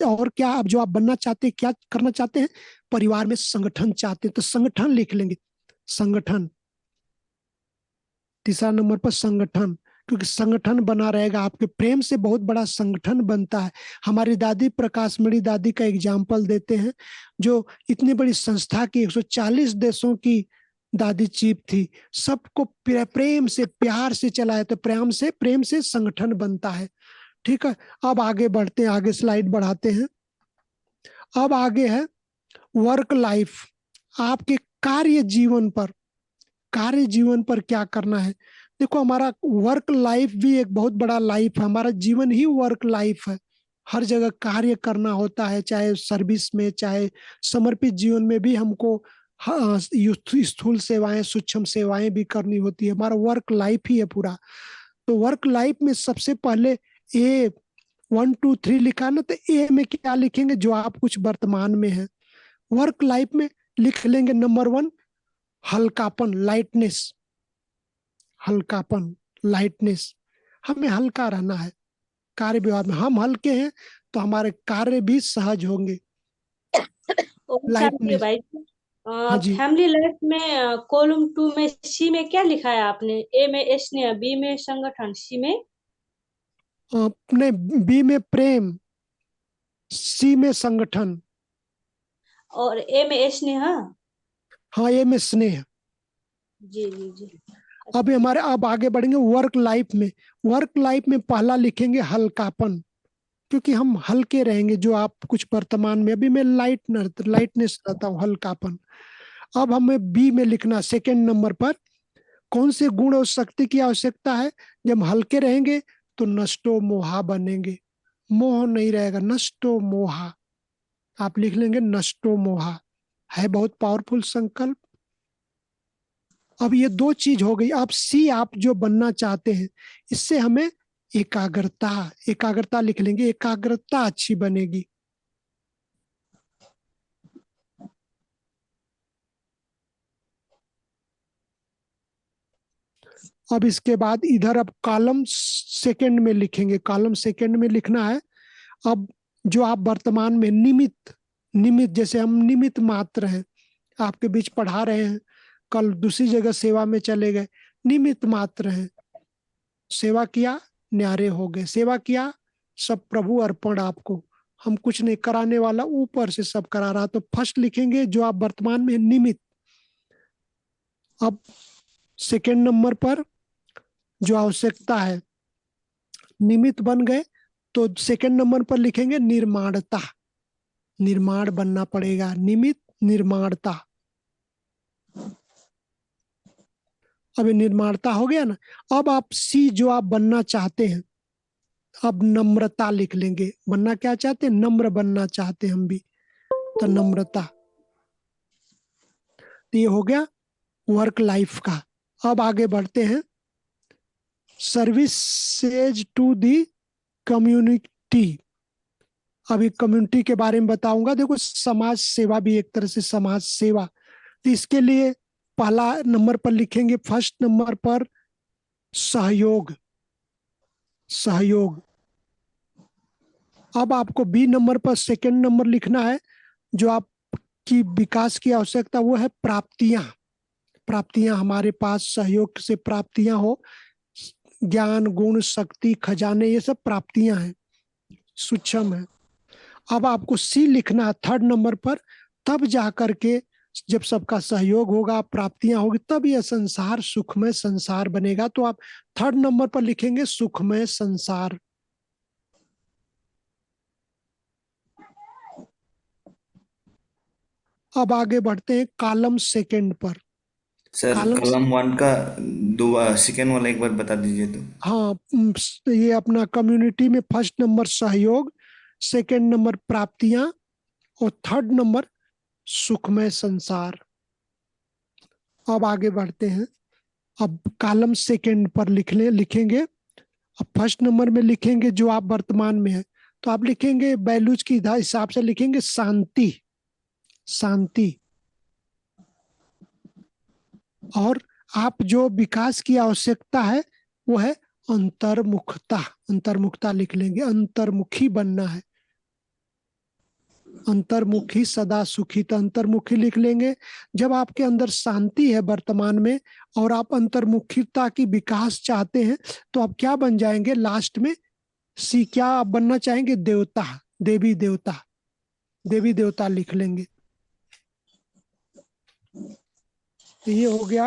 और क्या, अब जो आप बनना चाहते हैं, क्या करना चाहते हैं? परिवार में संगठन चाहते हैं, तो संगठन लिख लेंगे। संगठन, तीसरा नंबर पर संगठन, क्योंकि संगठन बना रहेगा। आपके प्रेम से बहुत बड़ा संगठन बनता है। हमारी दादी, प्रकाश मणि दादी का एग्जाम्पल देते हैं, जो इतनी बड़ी संस्था की 140 देशों की दादी चीप थी, सबको प्रेम से प्यार से चलाए तो प्रेम से संगठन बनता है। ठीक है, अब आगे बढ़ते हैं, आगे स्लाइड बढ़ाते हैं। अब आगे है वर्क लाइफ, आपके कार्य जीवन पर क्या करना है। देखो, हमारा वर्क लाइफ भी एक बहुत बड़ा लाइफ है, हमारा जीवन ही वर्क लाइफ है। हर जगह कार्य करना होता है, चाहे सर्विस में, चाहे समर्पित जीवन में भी हमको स्थूल सेवाएं, सूक्ष्म सेवाएं भी करनी होती है। हमारा वर्क लाइफ ही है पूरा। तो वर्क लाइफ में सबसे पहले ए 1 2 3 लिखा ना, तो ए में क्या लिखेंगे, जो आप कुछ वर्तमान में है। वर्क लाइफ में लिख लेंगे नंबर 1, हल्कापन, लाइटनेस। हल्कापन, लाइटनेस, हमें हल्का रहना है। कार्य विभाग में हम हल्के हैं तो हमारे कार्य भी सहज होंगे। समझिए लाइटनेस, भाई। हाँ जी। फैमिली लाइफ में कॉलम 2 में सी में क्या लिखा है आपने? ए में स्नेह, बी में संगठन, सी में अपने बी में प्रेम, सी में संगठन, और ए में स्नेह। हाँ ए में स्नेह। जी जी जी। अब आगे बढ़ेंगे वर्क लाइफ में। वर्क लाइफ में पहला लिखेंगे हल्कापन, क्योंकि हम हल्के रहेंगे, जो आप कुछ वर्तमान में, अभी मैं लाइटनेस रहता हूँ, हल्कापन। अब हमें बी में लिखना, सेकेंड नंबर पर, कौन से गुण और शक्ति की आवश्यकता है। जब हम हल्के रहेंगे तो नष्टो मोहा बनेंगे, मोह नहीं रहेगा, नष्टो मोहा। आप लिख लेंगे नष्टो मोहा, है बहुत पावरफुल संकल्प। अब ये 2 चीज हो गई। अब सी, आप जो बनना चाहते हैं, इससे हमें एकाग्रता, एकाग्रता लिख लेंगे, एकाग्रता अच्छी बनेगी। अब इसके बाद इधर अब कॉलम सेकंड में लिखेंगे, कॉलम सेकंड में लिखना है। अब जो आप वर्तमान में निमित्त, निमित्त जैसे हम निमित्त मात्र हैं, आपके बीच पढ़ा रहे हैं, कल दूसरी जगह सेवा में चले गए, निमित्त मात्र हैं। सेवा किया, न्यारे हो गए, सेवा किया, सब प्रभु अर्पण आपको, हम कुछ नहीं, कराने वाला ऊपर से सब करा रहा। तो फर्स्ट लिखेंगे जो आप वर्तमान में निमित्त। अब सेकंड नंबर पर जो आवश्यकता है, निमित्त बन गए, तो सेकंड नंबर पर लिखेंगे निर्माणता, निर्माण बनना पड़ेगा, निमित्त निर्माणता। अब ये निर्माणता हो गया ना। अब आप सी, जो आप बनना चाहते हैं, अब नम्रता लिख लेंगे। बनना क्या चाहते हैं, नम्र बनना चाहते हैं हम भी, तो नम्रता। तो ये हो गया वर्क लाइफ का। अब आगे बढ़ते हैं, सर्विसेज टू दी कम्युनिटी। अभी कम्युनिटी के बारे में बताऊंगा। देखो, समाज सेवा भी एक तरह से समाज सेवा। तो इसके लिए पहला नंबर पर लिखेंगे, फर्स्ट नंबर पर सहयोग, सहयोग। अब आपको बी नंबर पर सेकंड नंबर लिखना है, जो आपकी विकास की आवश्यकता, वो है प्राप्तियां। प्राप्तियां हमारे पास सहयोग से प्राप्तियां हो, ज्ञान, गुण, शक्ति, खजाने, ये सब प्राप्तियां हैं, सूक्ष्म है। अब आपको सी लिखना है थर्ड नंबर पर, तब जाकर के जब सबका सहयोग होगा, प्राप्तियां होगी, तब यह संसार सुखमय संसार बनेगा। तो आप थर्ड नंबर पर लिखेंगे सुखमय संसार। अब आगे बढ़ते हैं कॉलम सेकंड पर। सर कॉलम, कॉलम 1 का दो सेकेंड वाला एक बार बता दीजिए तो। हाँ, ये अपना कम्युनिटी में फर्स्ट नंबर सहयोग, सेकंड नंबर प्राप्तियां, और थर्ड नंबर सुखमय संसार। अब आगे बढ़ते हैं। अब कॉलम सेकंड पर लिखेंगे। अब फर्स्ट नंबर में लिखेंगे जो आप वर्तमान में है, तो आप लिखेंगे बैलूज की हिसाब से लिखेंगे शांति, शांति। और आप जो विकास की आवश्यकता है वो है अंतर्मुखता, अंतर्मुखता लिख लेंगे, अंतर्मुखी बनना है, अंतर्मुखी सदा सुखी। तो अंतर्मुखी लिख लेंगे। जब आपके अंदर शांति है वर्तमान में और आप अंतर्मुखीता की विकास चाहते हैं, तो आप क्या बन जाएंगे लास्ट में, सी, क्या आप बनना चाहेंगे, देवता, देवी देवता, देवी देवता लिख लेंगे। ये हो गया।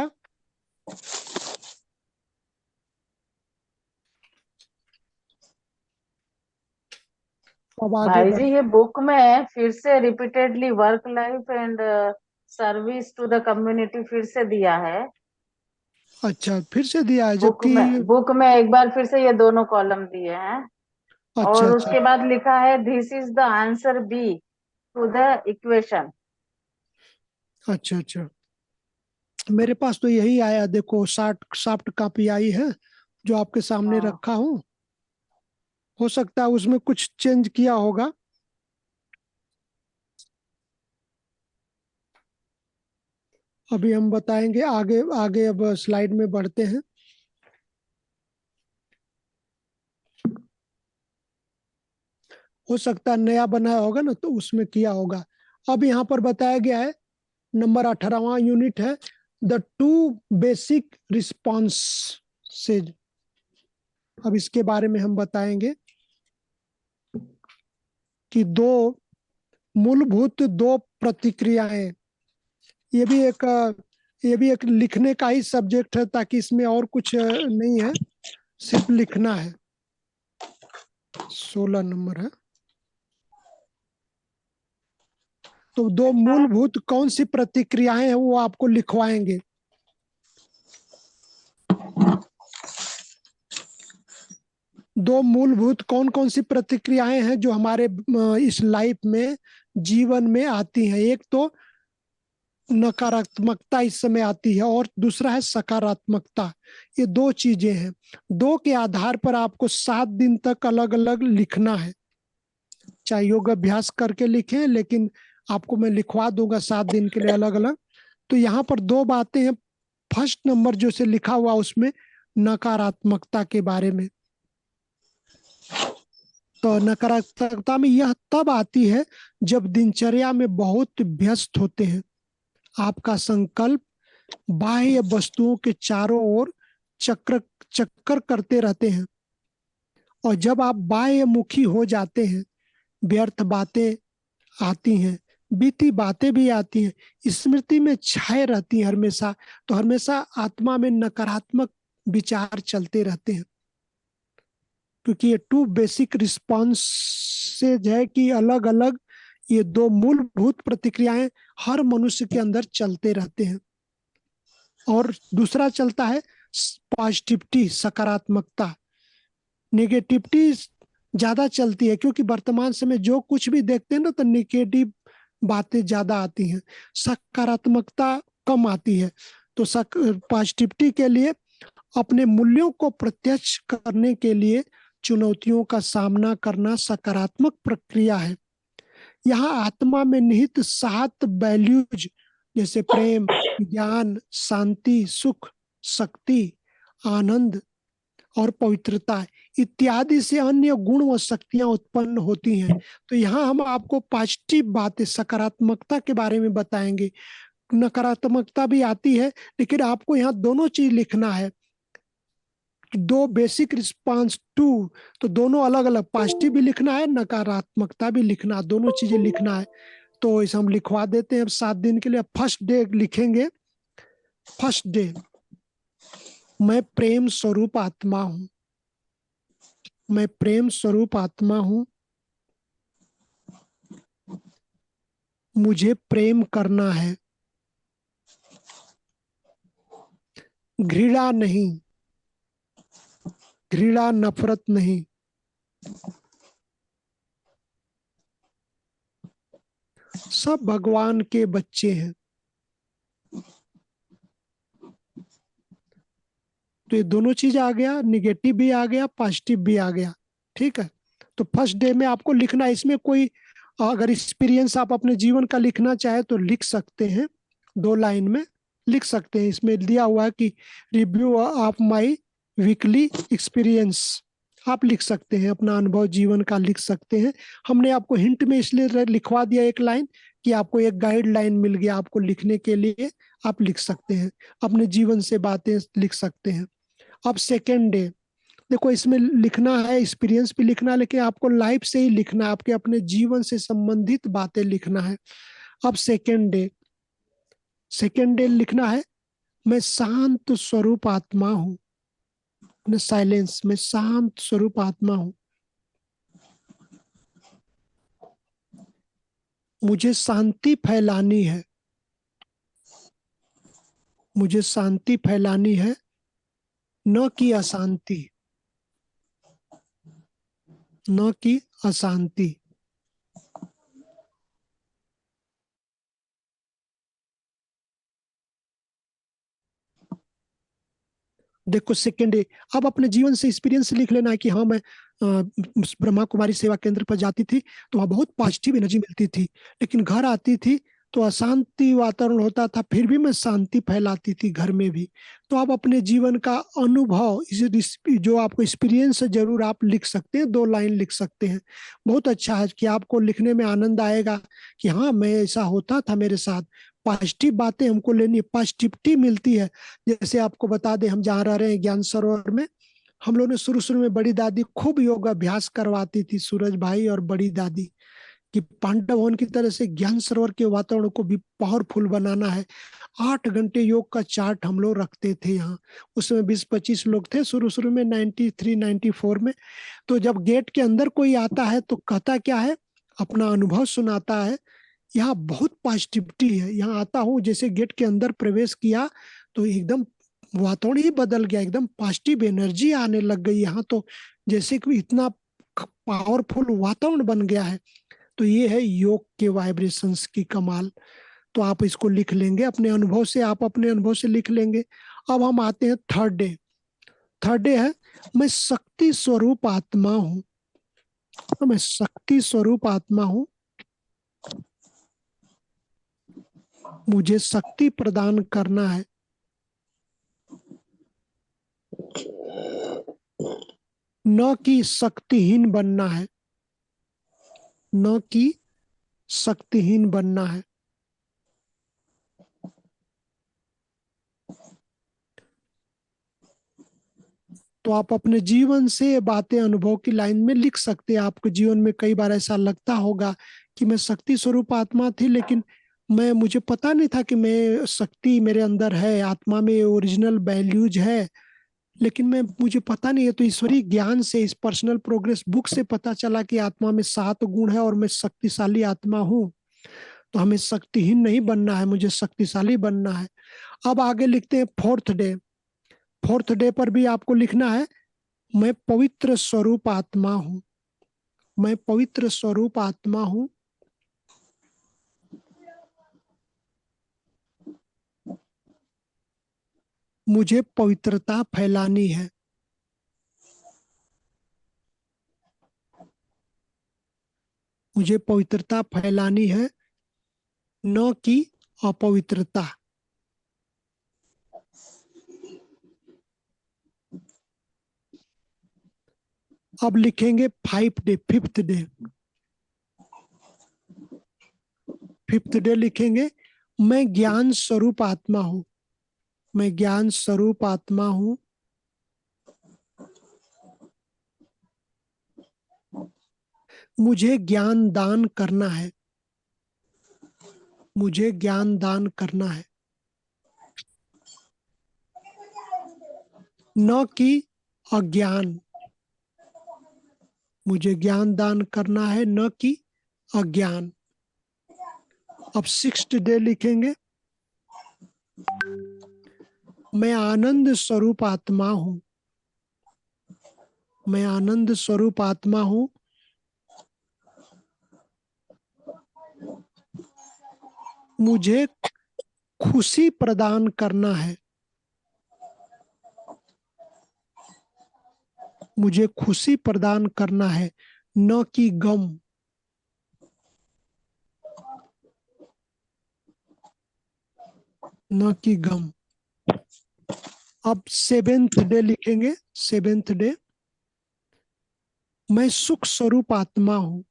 अब आगे भाई बढ़। जी ये बुक में फिर से repeatedly work life and service to the community फिर से दिया है। अच्छा, फिर से दिया है, जबकि बुक में एक बार फिर से ये दोनों कॉलम दिए हैं। अच्छा और अच्छा उसके बाद लिखा है this is the answer B to the equation. अच्छा अच्छा, मेरे पास तो यही आया, देखो सॉफ्ट कॉपी आई है जो आपके सामने हाँ रखा हूँ। हो सकता है उसमें कुछ चेंज किया होगा। अभी हम बताएंगे आगे आगे, अब स्लाइड में बढ़ते हैं। हो सकता है नया बनाया होगा ना, तो उसमें किया होगा। अब यहाँ पर बताया गया है, नंबर 18वां यूनिट है, द टू बेसिक रिस्पॉन्सेज। अब इसके बारे में हम बताएंगे कि दो प्रतिक्रियाएं। ये भी एक ये भी एक लिखने का ही सब्जेक्ट है, ताकि इसमें और कुछ नहीं है, सिर्फ लिखना है। 16 नंबर है। तो दो मूलभूत कौन सी प्रतिक्रियाएं हैं वो आपको लिखवाएंगे। दो मूलभूत कौन कौन सी प्रतिक्रियाएं हैं जो हमारे इस लाइफ में, जीवन में आती हैं। एक तो नकारात्मकता इस समय आती है, और दूसरा है सकारात्मकता। ये दो चीजें हैं। दो के आधार पर आपको 7 दिन तक अलग अलग लिखना है। चाहे योग अभ्यास करके लिखें, लेकिन आपको मैं लिखवा दूंगा 7 दिन के लिए अलग अलग। तो यहाँ पर दो बातें हैं। फर्स्ट नंबर जो से लिखा हुआ उसमें नकारात्मकता के बारे में। तो नकारात्मकता में यह तब आती है जब दिनचर्या में बहुत व्यस्त होते हैं। आपका संकल्प बाह्य वस्तुओं के चारों ओर चक्कर चक्कर करते रहते हैं, और जब आप बाह्य मुखी हो जाते हैं, व्यर्थ बातें आती हैं, बीती बातें भी आती हैं, स्मृति में छाए रहती हैं हमेशा। तो हमेशा आत्मा में नकारात्मक विचार चलते रहते हैं, क्योंकि ये टू बेसिक रिस्पॉन्सेज है कि अलग अलग ये दो मूलभूत प्रतिक्रियाएं हर मनुष्य के अंदर चलते रहते हैं। और दूसरा चलता है पॉजिटिविटी, सकारात्मकता। नेगेटिविटी ज्यादा चलती है, क्योंकि वर्तमान समय जो कुछ भी देखते हैं ना, तो नेगेटिव बातें ज्यादा आती हैं, सकारात्मकता कम आती है। तो पॉजिटिविटी के लिए, अपने मूल्यों को प्रत्यक्ष करने के लिए चुनौतियों का सामना करना सकारात्मक प्रक्रिया है। यहाँ आत्मा में निहित 7 वैल्यूज, जैसे प्रेम, ज्ञान, शांति, सुख, शक्ति, आनंद और पवित्रता इत्यादि से अन्य गुण व शक्तियां उत्पन्न होती हैं। तो यहाँ हम आपको पॉजिटिव बातें, सकारात्मकता के बारे में बताएंगे। नकारात्मकता भी आती है, लेकिन आपको यहाँ दोनों चीज लिखना है। दो बेसिक रिस्पांस टू, तो दोनों अलग अलग, पॉजिटिव भी लिखना है, नकारात्मकता भी लिखना, दोनों चीजें लिखना है। तो इसे हम लिखवा देते हैं अब 7 दिन के लिए। फर्स्ट डे लिखेंगे। फर्स्ट डे, मैं प्रेम स्वरूप आत्मा हूं। मैं प्रेम स्वरूप आत्मा हूं। मुझे प्रेम करना है, घृणा नहीं, घृणा नफरत नहीं। सब भगवान के बच्चे हैं। तो ये दोनों चीज आ गया, निगेटिव भी आ गया, पॉजिटिव भी आ गया। ठीक है। तो फर्स्ट डे में आपको लिखना है। इसमें कोई अगर एक्सपीरियंस आप अपने जीवन का लिखना चाहे तो लिख सकते हैं, 2 लाइन में लिख सकते हैं। इसमें दिया हुआ है कि review of my weekly experience, आप लिख सकते हैं, अपना अनुभव जीवन का लिख सकते हैं। हमने आपको हिंट में इसलिए लिखवा दिया एक लाइन कि आपको एक गाइडलाइन मिल गया आपको लिखने के लिए। आप लिख सकते हैं, अपने जीवन से बातें लिख सकते हैं। अब सेकेंड डे, देखो इसमें लिखना है, एक्सपीरियंस भी लिखना है, लेकिन आपको लाइफ से ही लिखना है, आपके अपने जीवन से संबंधित बातें लिखना है। अब सेकेंड डे लिखना है, मैं शांत स्वरूप आत्मा हूं। साइलेंस में शांत स्वरूप आत्मा हूं। मुझे शांति फैलानी है। मुझे शांति फैलानी है, न कि अशांति। न कि अशांति। देखो सेकेंड डे, अब अपने जीवन से एक्सपीरियंस लिख लेना है कि हाँ मैं ब्रह्मा कुमारी सेवा केंद्र पर जाती थी तो वहां बहुत पॉजिटिव एनर्जी मिलती थी, लेकिन घर आती थी तो अशांति वातावरण होता था, फिर भी मैं शांति फैलाती थी घर में भी। तो आप अपने जीवन का अनुभव, जो आपको एक्सपीरियंस है, जरूर आप लिख सकते हैं, 2 लाइन लिख सकते हैं। बहुत अच्छा है कि आपको लिखने में आनंद आएगा कि हाँ मैं ऐसा होता था मेरे साथ। पॉजिटिव बातें हमको लेनी, पॉजिटिविटी मिलती है। जैसे आपको बता दें, हम जहाँ रह रहे हैं ज्ञान सरोवर में, हम लोगों ने शुरू में बड़ी दादी खूब योग अभ्यास करवाती थी, सूरज भाई और बड़ी दादी, कि पांडव वन की तरह से ज्ञान सरोवर के वातावरण को भी पावरफुल बनाना है। 8 घंटे योग का चार्ट हम लोग रखते थे यहाँ। उसमें 20-25 लोग थे शुरू में, 93-94 में। तो जब गेट के अंदर कोई आता है तो कहता क्या है, अपना अनुभव सुनाता है। यहाँ बहुत पॉजिटिविटी है। यहाँ आता हूँ, जैसे गेट के अंदर प्रवेश किया तो एकदम वातावरण ही बदल गया, एकदम पॉजिटिव एनर्जी आने लग गई यहाँ तो, जैसे कि इतना पावरफुल वातावरण बन गया है। तो ये है योग के वाइब्रेशंस की कमाल। तो आप इसको लिख लेंगे अपने अनुभव से, आप अपने अनुभव से लिख लेंगे। अब हम आते हैं थर्ड डे। थर्ड डे है, मैं शक्ति स्वरूप आत्मा हूं। मैं शक्ति स्वरूप आत्मा हूं। मुझे शक्ति प्रदान करना है, न कि शक्तिहीन बनना है। न कि शक्तिहीन बनना है। तो आप अपने जीवन से बातें अनुभव की लाइन में लिख सकते हैं। आपके जीवन में कई बार ऐसा लगता होगा कि मैं शक्ति स्वरूप आत्मा थी, लेकिन मुझे पता नहीं था कि मैं शक्ति मेरे अंदर है, आत्मा में ओरिजिनल वैल्यूज है, लेकिन मुझे पता नहीं है। तो ईश्वरीय ज्ञान से, इस पर्सनल प्रोग्रेस बुक से पता चला कि आत्मा में 7 गुण है और मैं शक्तिशाली आत्मा हूँ। तो हमें शक्तिहीन नहीं बनना है, मुझे शक्तिशाली बनना है। अब आगे लिखते हैं फोर्थ डे। फोर्थ डे पर भी आपको लिखना है, मैं पवित्र स्वरूप आत्मा हूं। मैं पवित्र स्वरूप आत्मा हूं। मुझे पवित्रता फैलानी है। मुझे पवित्रता फैलानी है, न कि अपवित्रता। अब लिखेंगे 5 day, fifth day. Fifth day लिखेंगे, मैं ज्ञान स्वरूप आत्मा हूं। मैं ज्ञान स्वरूप आत्मा हूं। मुझे ज्ञान दान करना है। मुझे ज्ञान दान करना है, न कि अज्ञान। मुझे ज्ञान दान करना है, न कि अज्ञान। अब 6th डे लिखेंगे, मैं आनंद स्वरूप आत्मा हूं। मैं आनंद स्वरूप आत्मा हूं। मुझे खुशी प्रदान करना है। मुझे खुशी प्रदान करना है, न कि गम। न कि गम। अब 7th डे लिखेंगे। 7th डे, मैं सुख स्वरूप आत्मा हूं।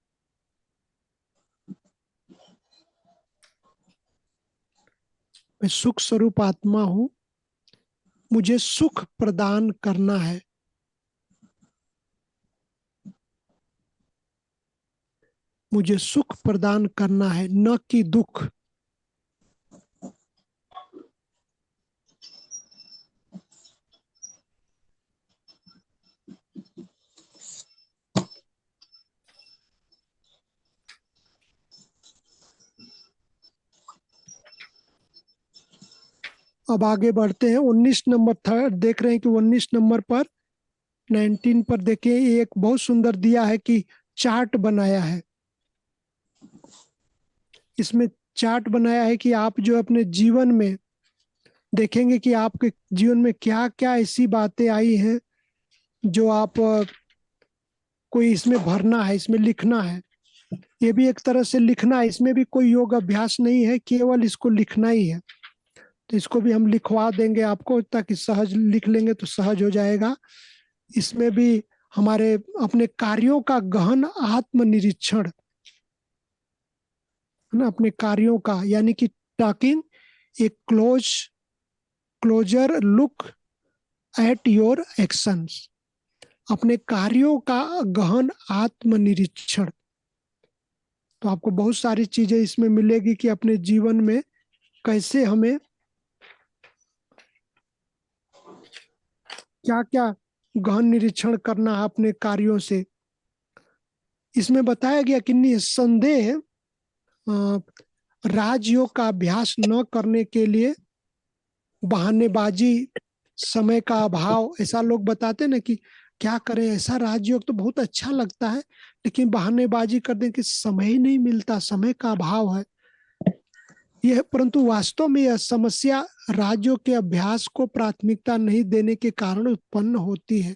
मैं सुख स्वरूप आत्मा हूं। मुझे सुख प्रदान करना है। मुझे सुख प्रदान करना है, न कि दुख। अब आगे बढ़ते हैं 19 नंबर थर्ड देख रहे हैं कि 19 नंबर पर 19 पर देखिए एक बहुत सुंदर दिया है कि चार्ट बनाया है। इसमें चार्ट बनाया है कि आप जो अपने जीवन में देखेंगे कि आपके जीवन में क्या क्या ऐसी बातें आई हैं जो आप कोई इसमें भरना है, इसमें लिखना है। ये भी एक तरह से लिखना है, इसमें भी कोई योग अभ्यास नहीं है, केवल इसको लिखना ही है। तो इसको भी हम लिखवा देंगे आपको, ताकि सहज लिख लेंगे तो सहज हो जाएगा। इसमें भी हमारे अपने कार्यों का गहन आत्मनिरीक्षण है ना, अपने कार्यों का, यानी कि talking A closure look at your actions, अपने कार्यों का गहन आत्मनिरीक्षण। तो आपको बहुत सारी चीजें इसमें मिलेगी कि अपने जीवन में कैसे हमें क्या क्या गहन निरीक्षण करना है अपने कार्यों से। इसमें बताया गया कि निस्संदेह राजयोग का अभ्यास न करने के लिए बहानेबाजी, समय का अभाव, ऐसा लोग बताते ना कि क्या करें, ऐसा राजयोग तो बहुत अच्छा लगता है लेकिन बहानेबाजी कर दें कि समय ही नहीं मिलता, समय का अभाव है। यह परंतु वास्तव में यह समस्या राजयोग के अभ्यास को प्राथमिकता नहीं देने के कारण उत्पन्न होती है।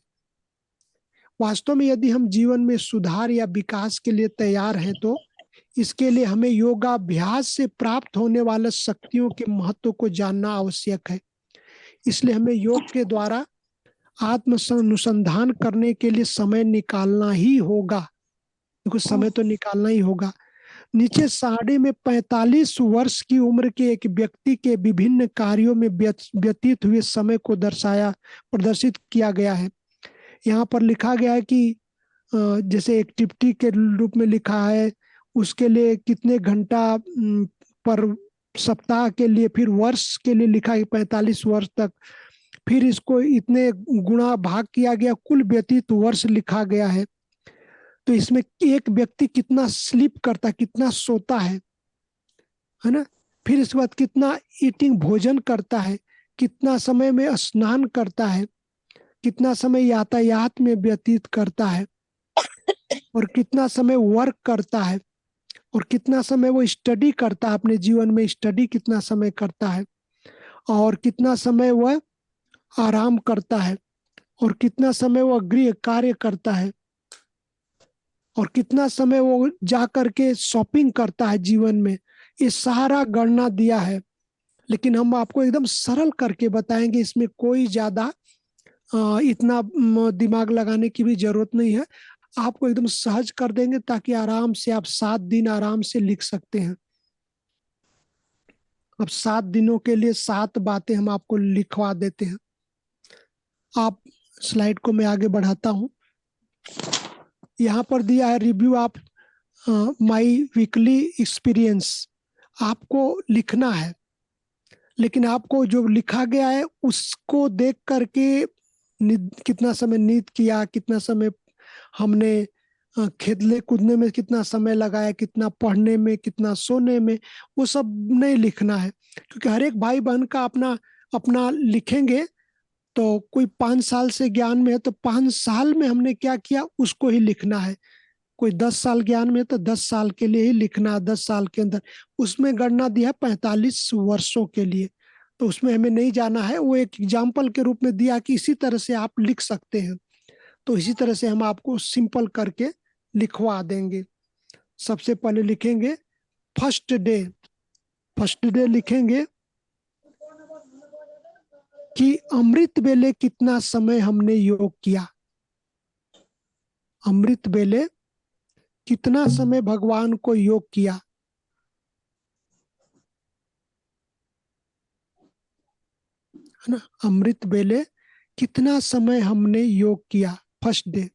वास्तव में यदि हम जीवन में सुधार या विकास के लिए तैयार हैं तो इसके लिए हमें योगाभ्यास से प्राप्त होने वाले शक्तियों के महत्व को जानना आवश्यक है। इसलिए हमें योग के द्वारा आत्म अनुसंधान करने के लिए समय निकालना ही होगा, क्योंकि समय तो निकालना ही होगा। नीचे साड़ी में 45 वर्ष की उम्र के एक व्यक्ति के विभिन्न कार्यों में व्यतीत हुए समय को प्रदर्शित किया गया है। यहाँ पर लिखा गया है कि जैसे एक्टिविटी के रूप में लिखा है, उसके लिए कितने घंटा पर सप्ताह के लिए, फिर वर्ष के लिए लिखा है 45 वर्ष तक, फिर इसको इतने गुणा भाग किया गया, कुल व्यतीत वर्ष लिखा गया है। तो इसमें एक व्यक्ति कितना स्लीप करता है, कितना सोता है ना, फिर इसके बाद कितना ईटिंग भोजन करता है, कितना समय में स्नान करता है, कितना समय यातायात में व्यतीत करता है, और कितना समय वर्क करता है, और कितना समय वो स्टडी करता है, अपने जीवन में स्टडी कितना समय करता है, और कितना समय वह आराम करता है, और कितना समय वो गृह कार्य करता है, और कितना समय वो जा करके शॉपिंग करता है जीवन में। ये सारा गणना दिया है, लेकिन हम आपको एकदम सरल करके बताएंगे, इसमें कोई ज्यादा इतना दिमाग लगाने की भी जरूरत नहीं है। आपको एकदम सहज कर देंगे ताकि आराम से आप 7 दिन आराम से लिख सकते हैं। अब 7 दिनों के लिए 7 बातें हम आपको लिखवा देते हैं। आप स्लाइड को मैं आगे बढ़ाता हूं। यहाँ पर दिया है review of my weekly experience. आपको लिखना है, लेकिन आपको जो लिखा गया है उसको देख करके कितना समय नींद किया, कितना समय हमने खेलने कूदने में कितना समय लगाया, कितना पढ़ने में, कितना सोने में, वो सब नहीं लिखना है। क्योंकि हर एक भाई बहन का अपना अपना लिखेंगे। तो कोई 5 साल से ज्ञान में है तो 5 साल में हमने क्या किया उसको ही लिखना है। कोई 10 साल ज्ञान में है तो 10 साल के लिए ही लिखना है, 10 साल के अंदर। उसमें गणना दिया है 45 वर्षों के लिए, तो उसमें हमें नहीं जाना है। वो एक एग्जाम्पल के रूप में दिया कि इसी तरह से आप लिख सकते हैं। तो इसी तरह से हम आपको सिंपल करके लिखवा देंगे। सबसे पहले लिखेंगे फर्स्ट डे। फर्स्ट डे लिखेंगे कि अमृत बेले कितना समय हमने योग किया। अमृत बेले कितना समय भगवान को योग किया, है ना। अमृत बेले कितना समय हमने योग किया फर्स्ट डे।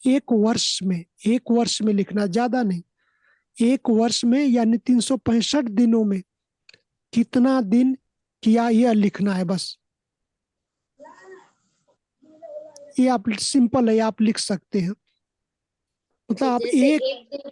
एक वर्ष में लिखना, ज्यादा नहीं। एक वर्ष में यानी 365 दिनों में कितना दिन किया यह लिखना है बस। ये आप सिंपल है, आप लिख सकते हैं। मतलब आप जैसे एक एक दिन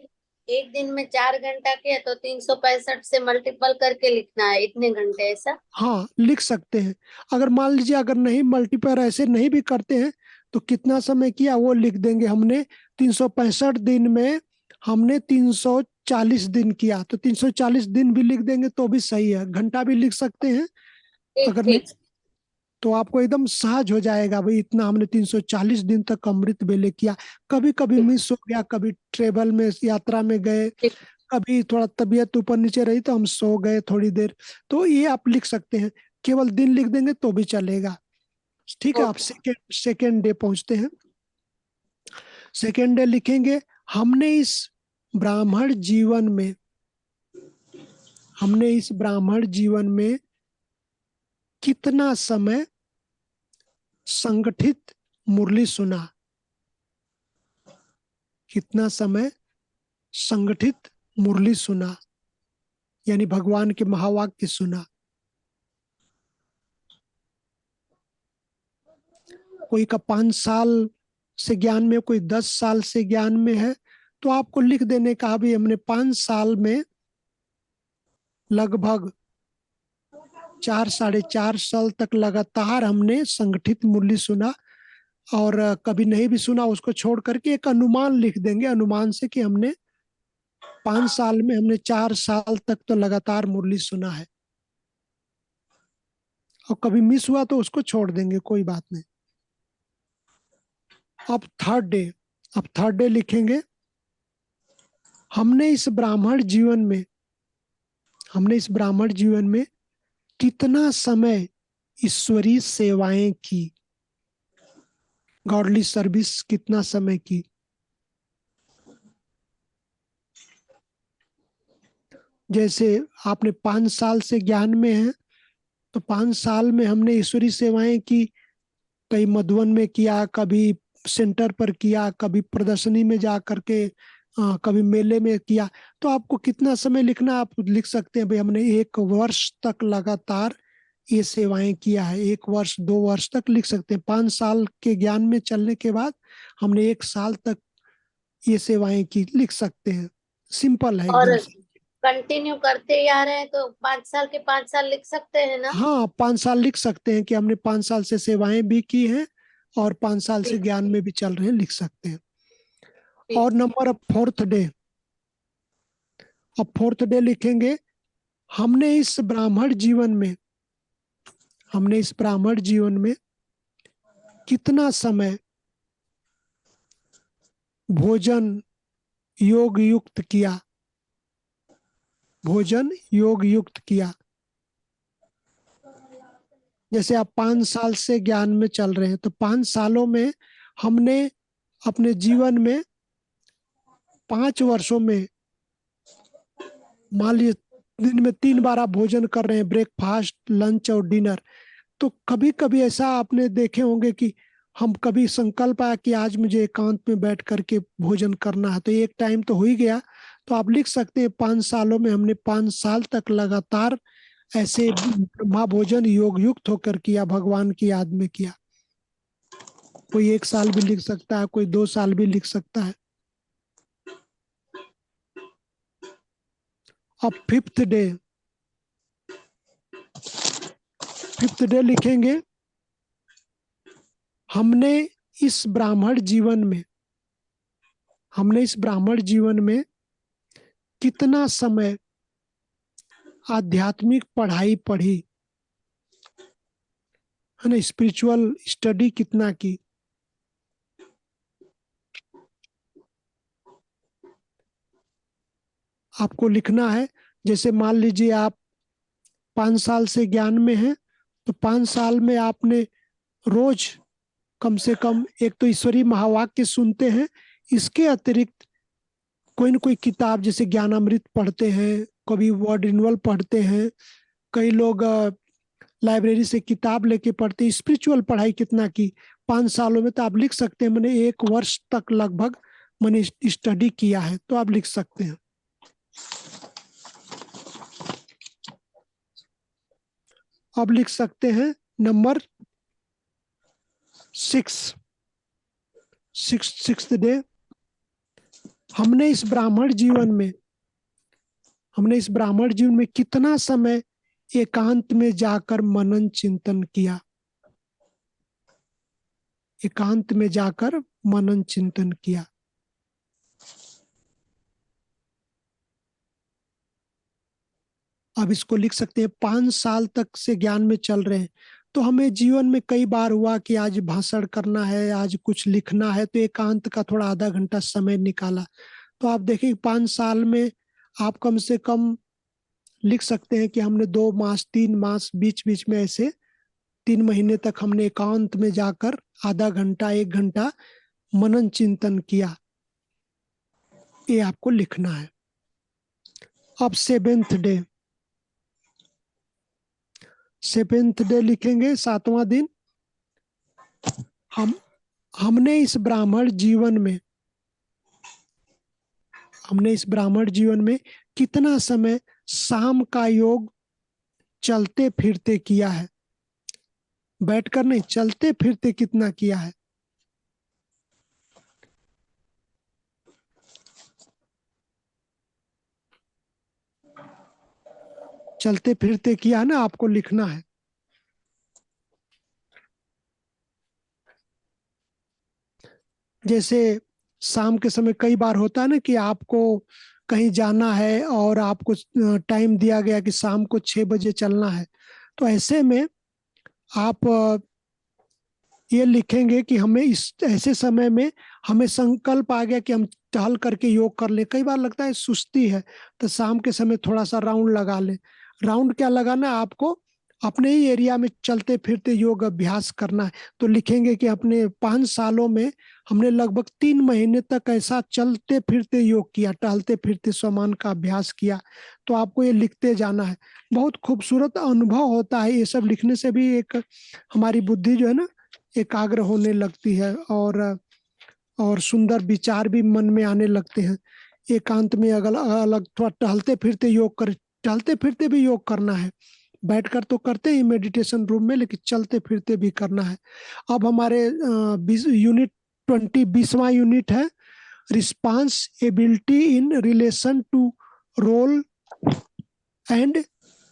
एक दिन में 4 घंटा किया तो 365 से मल्टीपल करके लिखना है इतने घंटे, ऐसा? हाँ, लिख सकते हैं। अगर मान लीजिए अगर नहीं मल्टीप्लाई ऐसे नहीं भी करते हैं तो कितना समय किया वो लिख देंगे। हमने 365 दिन में हमने 340 दिन किया तो 340 दिन भी लिख देंगे तो भी सही है। घंटा भी लिख सकते हैं। ठीक अगर नहीं ठीक। तो आपको एकदम सहज हो जाएगा, भाई इतना हमने 340 दिन तक अमृत वेले किया। कभी कभी मिस हो गया, कभी ट्रेवल में यात्रा में गए, ठीक। कभी थोड़ा तबीयत ऊपर नीचे रही तो हम सो गए थोड़ी देर, तो ये आप लिख सकते हैं। केवल दिन लिख देंगे तो भी चलेगा। ठीक है, आप ओके। सेकेंड डे पहुंचते हैं। सेकेंड डे लिखेंगे, हमने इस ब्राह्मण जीवन में हमने इस ब्राह्मण जीवन में कितना समय संगठित मुरली सुना। कितना समय संगठित मुरली सुना, यानी भगवान के महावाक्य सुना। कोई का 5 साल से ज्ञान में, कोई 10 साल से ज्ञान में है, तो आपको लिख देने का भी हमने 5 साल में लगभग 4-4.5 साल तक लगातार हमने संगठित मुरली सुना। और कभी नहीं भी सुना उसको छोड़ करके एक अनुमान लिख देंगे, अनुमान से कि हमने 5 साल में हमने 4 साल तक तो लगातार मुरली सुना है। और कभी मिस हुआ तो उसको छोड़ देंगे, कोई बात नहीं। अब थर्ड डे लिखेंगे, हमने इस ब्राह्मण जीवन में कितना समय ईश्वरीय सेवाएं की, गॉडली सर्विस कितना समय की। जैसे आपने 5 साल से ज्ञान में है तो 5 साल में हमने ईश्वरीय सेवाएं की। कहीं मधुबन में किया, कभी सेंटर पर किया, कभी प्रदर्शनी में जा करके, कभी मेले में किया। तो आपको कितना समय लिखना, आप लिख सकते हैं भाई हमने 1 वर्ष तक लगातार ये सेवाएं किया है। 1 वर्ष 2 वर्ष तक लिख सकते हैं। 5 साल के ज्ञान में चलने के बाद हमने 1 साल तक ये सेवाएं की, लिख सकते हैं। सिंपल है और एकदम से। कंटिन्यू करते ही आ रहे हैं तो 5 साल के 5 साल लिख सकते हैं ना? हाँ, 5 साल लिख सकते हैं कि हमने 5 साल से सेवाएं भी की हैं और 5 साल से ठीक ज्ञान में भी चल रहे हैं, लिख सकते हैं। ठीक। और नंबर अब फोर्थ डे लिखेंगे, हमने इस ब्राह्मण जीवन में कितना समय भोजन योग युक्त किया। जैसे आप 5 साल से ज्ञान में चल रहे हैं तो 5 सालों में हमने अपने जीवन में 5 वर्षों में मान लीजिए दिन में 3 बार आप भोजन कर रहे हैं, ब्रेकफास्ट, लंच और डिनर। तो कभी कभी ऐसा आपने देखे होंगे कि हम कभी संकल्प आया कि आज मुझे एकांत में बैठ करके भोजन करना है, तो एक टाइम तो हो ही गया। तो आप लिख सकते हैं 5 सालों में हमने 5 साल तक लगातार ऐसे महाभोजन योग युक्त होकर किया, भगवान की याद में किया। कोई 1 साल भी लिख सकता है, कोई 2 साल भी लिख सकता है। अब फिफ्थ डे लिखेंगे, हमने इस ब्राह्मण जीवन में कितना समय आध्यात्मिक पढ़ाई पढ़ी, है ना, स्पिरिचुअल स्टडी कितना की। आपको लिखना है। जैसे मान लीजिए आप 5 साल से ज्ञान में हैं तो 5 साल में आपने रोज कम से कम एक तो ईश्वरीय महावाक्य सुनते हैं, इसके अतिरिक्त कोई न कोई किताब जैसे ज्ञानामृत पढ़ते हैं, कभी वर्ड रिन्यूअल पढ़ते हैं, कई लोग लाइब्रेरी से किताब लेके पढ़ते हैं। स्पिरिचुअल पढ़ाई कितना की 5 सालों में, तो आप लिख सकते हैं मैंने 1 वर्ष तक लगभग मैंने स्टडी किया है, तो आप लिख सकते हैं। अब लिख सकते हैं नंबर 6 डे, हमने इस ब्राह्मण जीवन में कितना समय एकांत में जाकर मनन चिंतन किया? एकांत में जाकर मनन चिंतन किया। अब इसको लिख सकते हैं 5 साल तक से ज्ञान में चल रहे हैं, तो हमें जीवन में कई बार हुआ कि आज भाषण करना है, आज कुछ लिखना है, तो एकांत का थोड़ा आधा घंटा समय निकाला। तो आप देखिए 5 साल में आप कम से कम लिख सकते हैं कि हमने 2 मास 3 मास बीच बीच में ऐसे 3 महीने तक हमने एकांत में जाकर आधा घंटा 1 घंटा मनन चिंतन किया। ये आपको लिखना है। अब 7th डे लिखेंगे, 7वां दिन। हमने इस ब्राह्मण जीवन में कितना समय शाम का योग चलते फिरते किया है? बैठकर नहीं, चलते फिरते कितना किया है? चलते फिरते किया है ना, आपको लिखना है। जैसे शाम के समय कई बार होता है ना कि आपको कहीं जाना है और आपको टाइम दिया गया कि शाम को 6 बजे चलना है, तो ऐसे में आप ये लिखेंगे कि हमें इस ऐसे समय में हमें संकल्प आ गया कि हम टहल करके योग कर ले। कई बार लगता है सुस्ती है, तो शाम के समय थोड़ा सा राउंड लगा ले। राउंड क्या लगाना है? आपको अपने ही एरिया में चलते फिरते योग अभ्यास करना है। तो लिखेंगे कि अपने 5 सालों में हमने लगभग 3 महीने तक ऐसा चलते फिरते योग किया, टहलते फिरते स्वमान का अभ्यास किया। तो आपको ये लिखते जाना है। बहुत खूबसूरत अनुभव होता है। ये सब लिखने से भी एक हमारी बुद्धि जो है ना एकाग्र होने लगती है और सुंदर विचार भी मन में आने लगते हैं। एकांत में अलग अलग थोड़ा टहलते फिरते भी योग करना है। बैठकर तो करते ही मेडिटेशन रूम में, लेकिन चलते फिरते भी करना है। अब हमारे यूनिट 20वां यूनिट है responsibility in relation to role and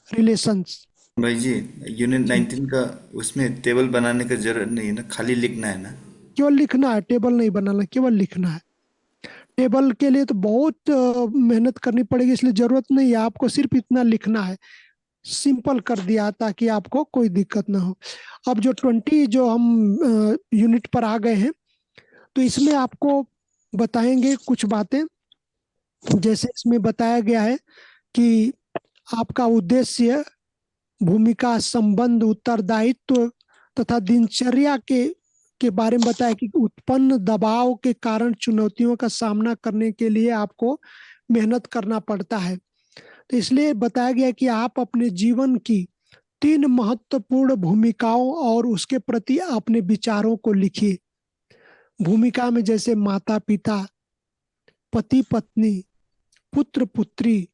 relations. भाई जी, यूनिट 19 का उसमें टेबल बनाने का जरूरत नहीं है ना, खाली लिखना है ना? केवल लिखना है, टेबल नहीं बनाना, केवल लिखना है। टेबल के लिए तो बहुत मेहनत करनी पड़ेगी, इसलिए जरूरत नहीं है। आपको सिर्फ इतना लिखना है। सिंपल कर दिया ताकि आपको कोई दिक्कत ना हो। अब जो 20 जो हम यूनिट पर आ गए हैं, तो इसमें आपको बताएंगे कुछ बातें। जैसे इसमें बताया गया है कि आपका उद्देश्य, भूमिका, संबंध, उत्तरदायित्व तथा दिनचर्या के बारे में बताया कि उत्पन्न दबाव के कारण चुनौतियों का सामना करने के लिए आपको मेहनत करना पड़ता है। तो इसलिए बताया गया कि आप अपने जीवन की 3 महत्वपूर्ण भूमिकाओं और उसके प्रति अपने विचारों को लिखिए। भूमिका में जैसे माता पिता, पति पत्नी, पुत्र पुत्री,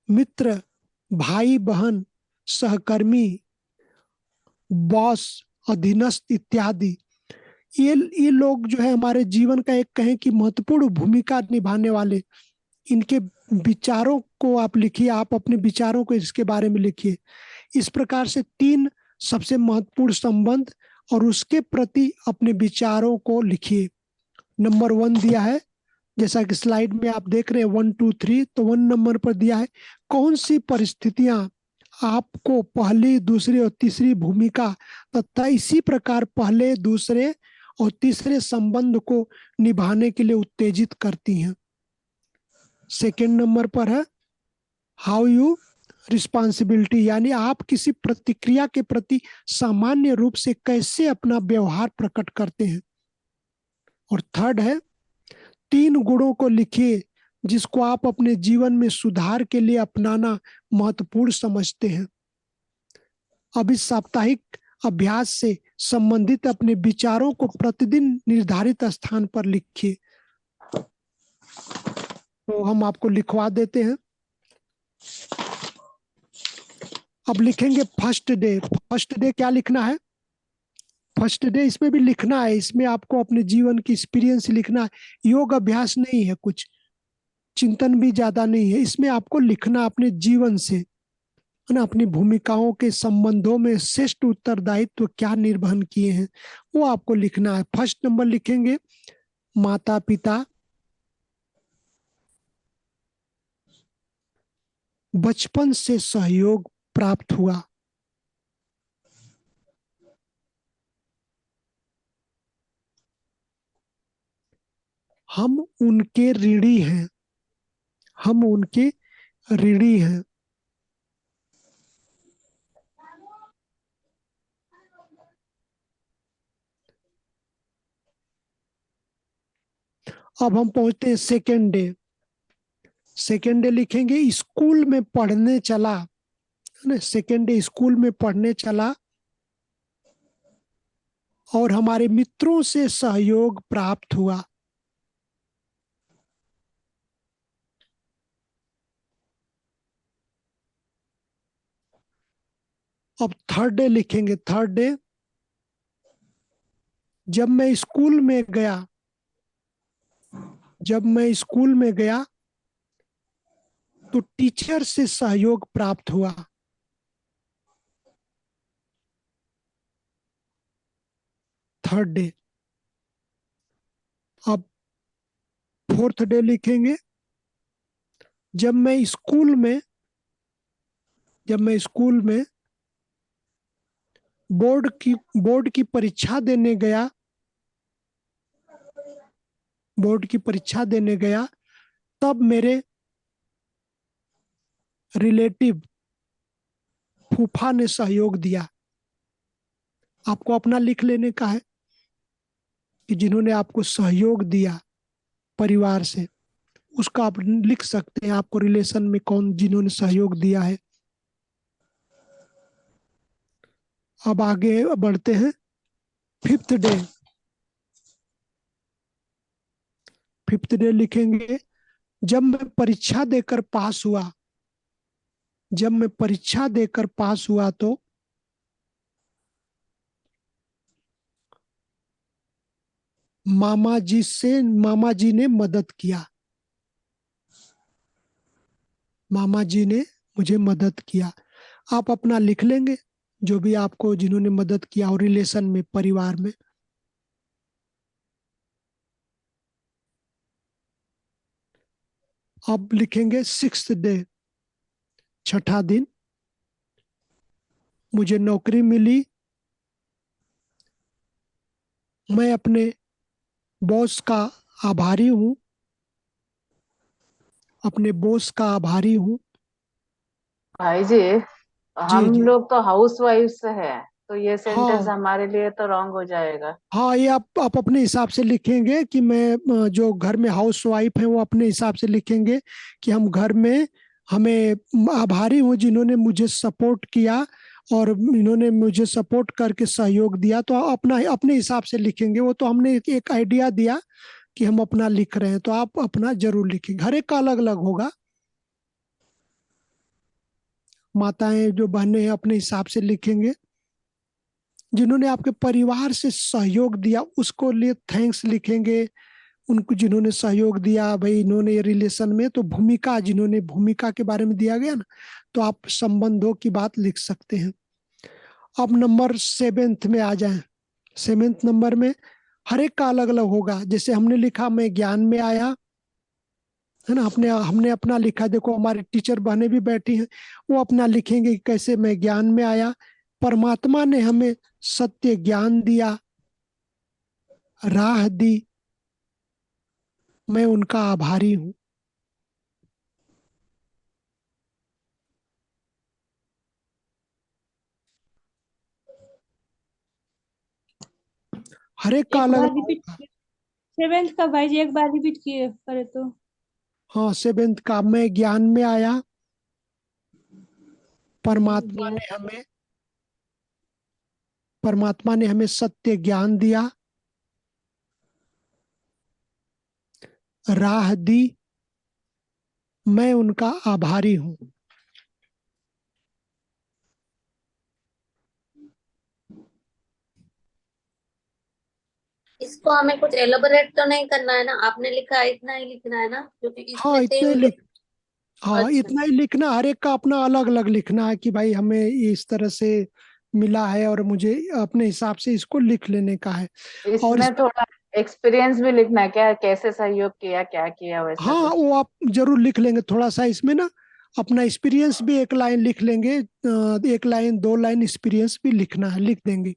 मित्र, भाई बहन, सहकर्मी, बॉस, अधीनस्थ इत्यादि, ये लोग जो है हमारे जीवन का एक कहें कि महत्वपूर्ण भूमिका निभाने वाले। इनके विचारों को आप लिखिए, आप अपने विचारों को इसके बारे में लिखिए। इस प्रकार से 3 सबसे महत्वपूर्ण संबंध और उसके प्रति अपने विचारों को लिखिए। नंबर 1 दिया है, जैसा कि स्लाइड में आप देख रहे हैं 1 2 3। तो 1 नंबर पर दिया है कौन सी परिस्थितियां आपको पहली, दूसरी और तीसरी भूमिका तथा इसी प्रकार पहले, दूसरे और तीसरे संबंध को निभाने के लिए उत्तेजित करती हैं। 2nd नंबर पर है हाउ यू रिस्पॉन्सिबिलिटी, यानी आप किसी प्रतिक्रिया के प्रति सामान्य रूप से कैसे अपना व्यवहार प्रकट करते हैं। और 3rd है 3 गुणों को लिखिए जिसको आप अपने जीवन में सुधार के लिए अपनाना महत्वपूर्ण समझते हैं। अब इस साप्ताहिक अभ्यास से संबंधित अपने विचारों को प्रतिदिन निर्धारित स्थान पर लिखिए। तो हम आपको लिखवा देते हैं। अब लिखेंगे फर्स्ट डे क्या लिखना है? फर्स्ट डे इसमें भी लिखना है। इसमें आपको अपने जीवन की एक्सपीरियंस लिखना है। योग अभ्यास नहीं है कुछ, चिंतन भी ज्यादा नहीं है। इसमें आपको लिखना अपने जीवन से, है ना, अपनी भूमिकाओं के संबंधों में श्रेष्ठ उत्तरदायित्व क्या निर्वहन किए हैं वो आपको लिखना है। फर्स्ट नंबर लिखेंगे माता पिता, बचपन से सहयोग प्राप्त हुआ। हम उनके ऋणी हैं, हम उनके ऋणी हैं। अब हम पहुंचते हैं सेकेंड डे। सेकेंड डे लिखेंगे स्कूल में पढ़ने चला, है ना, सेकेंड डे स्कूल में पढ़ने चला और हमारे मित्रों से सहयोग प्राप्त हुआ। अब थर्ड डे लिखेंगे। थर्ड डे, जब मैं स्कूल में गया, जब मैं स्कूल में गया तो टीचर से सहयोग प्राप्त हुआ। Third day. अब फोर्थ डे लिखेंगे जब मैं स्कूल में, जब मैं स्कूल में बोर्ड की परीक्षा देने गया, बोर्ड की परीक्षा देने गया, तब मेरे रिलेटिव फूफा ने सहयोग दिया। आपको अपना लिख लेने का है कि जिन्होंने आपको सहयोग दिया परिवार से, उसका आप लिख सकते हैं, आपको रिलेशन में कौन जिन्होंने सहयोग दिया है। अब आगे बढ़ते हैं फिफ्थ डे। फिफ्थ डे लिखेंगे जब मैं परीक्षा देकर पास हुआ, जब मैं परीक्षा देकर पास हुआ तो मामा जी ने मदद किया, मामा जी ने मुझे मदद किया। आप अपना लिख लेंगे जो भी आपको जिन्होंने मदद किया और रिलेशन में, परिवार में। अब लिखेंगे सिक्स्थ डे, छठा दिन, मुझे नौकरी मिली, मैं अपने बॉस का आभारी हूं, अपने बॉस का आभारी हूं। भाई जी, जी हम जी। लोग तो हाउस वाइफ्स है, तो ये सेंटेंस हाँ हमारे लिए तो रॉन्ग हो जाएगा। हाँ, ये आप अपने हिसाब से लिखेंगे कि मैं जो घर में हाउस वाइफ है वो अपने हिसाब से लिखेंगे कि हम घर में, हमें आभारी हूँ जिन्होंने मुझे सपोर्ट किया और इन्होंने मुझे सपोर्ट करके सहयोग दिया। तो अपना अपने हिसाब से लिखेंगे। वो तो हमने एक आइडिया दिया कि हम अपना लिख रहे हैं, तो आप अपना जरूर लिखेंगे। हर एक का अलग अलग होगा। माताएं जो बहनें हैं अपने हिसाब से लिखेंगे। जिन्होंने आपके परिवार से सहयोग दिया उसको लिए थैंक्स लिखेंगे। उनको जिन्होंने सहयोग दिया, भाई इन्होंने ये रिलेशन में, तो भूमिका, जिन्होंने भूमिका के बारे में दिया गया ना, तो आप संबंधों की बात लिख सकते हैं। अब नंबर 7th में आ जाएं। 7th नंबर में हर एक का अलग अलग होगा। जैसे हमने लिखा मैं ज्ञान में आया, है ना, हमने अपना लिखा। देखो हमारे टीचर बहनें भी बैठी हैं, वो अपना लिखेंगे कि कैसे मैं ज्ञान में आया। परमात्मा ने हमें सत्य ज्ञान दिया, राह दी, मैं उनका आभारी हूं। हर एक का एक अलग बार अलग रिपीट, होगा। 7th का भाई जी एक बार रिपीट किए करे तो। हाँ, 7th का मैं ज्ञान में आया, परमात्मा ज्ञान, ने हमें, परमात्मा ने हमें सत्य ज्ञान दिया, राह दी, मैं उनका आभारी हूं। इस इसको हमें कुछ एलोबरेट तो नहीं करना है ना, आपने लिखा है इतना ही लिखना है ना, क्योंकि हाँ, इसमें इतने 3 लिख हाँ, अच्छा इतना ही लिखना, हर एक का अपना अलग अलग लिखना है कि भाई हमें ये इस तरह से मिला है और मुझे अपने हिसाब से इसको लिख लेने का है। और इसमें थोड़ा एक्सपीरियंस भी लिखना है क्या, कैसे सहयोग किया, क्या किया, वैसा हाँ, कुछ? वो आप जरूर लिख लेंगे थोड़ा सा इसमें ना, अपना एक्सपीरियंस भी एक लाइन लिख लेंगे, एक लाइन 2 लाइन एक्सपीरियंस भी लिखना है, लिख देंगे।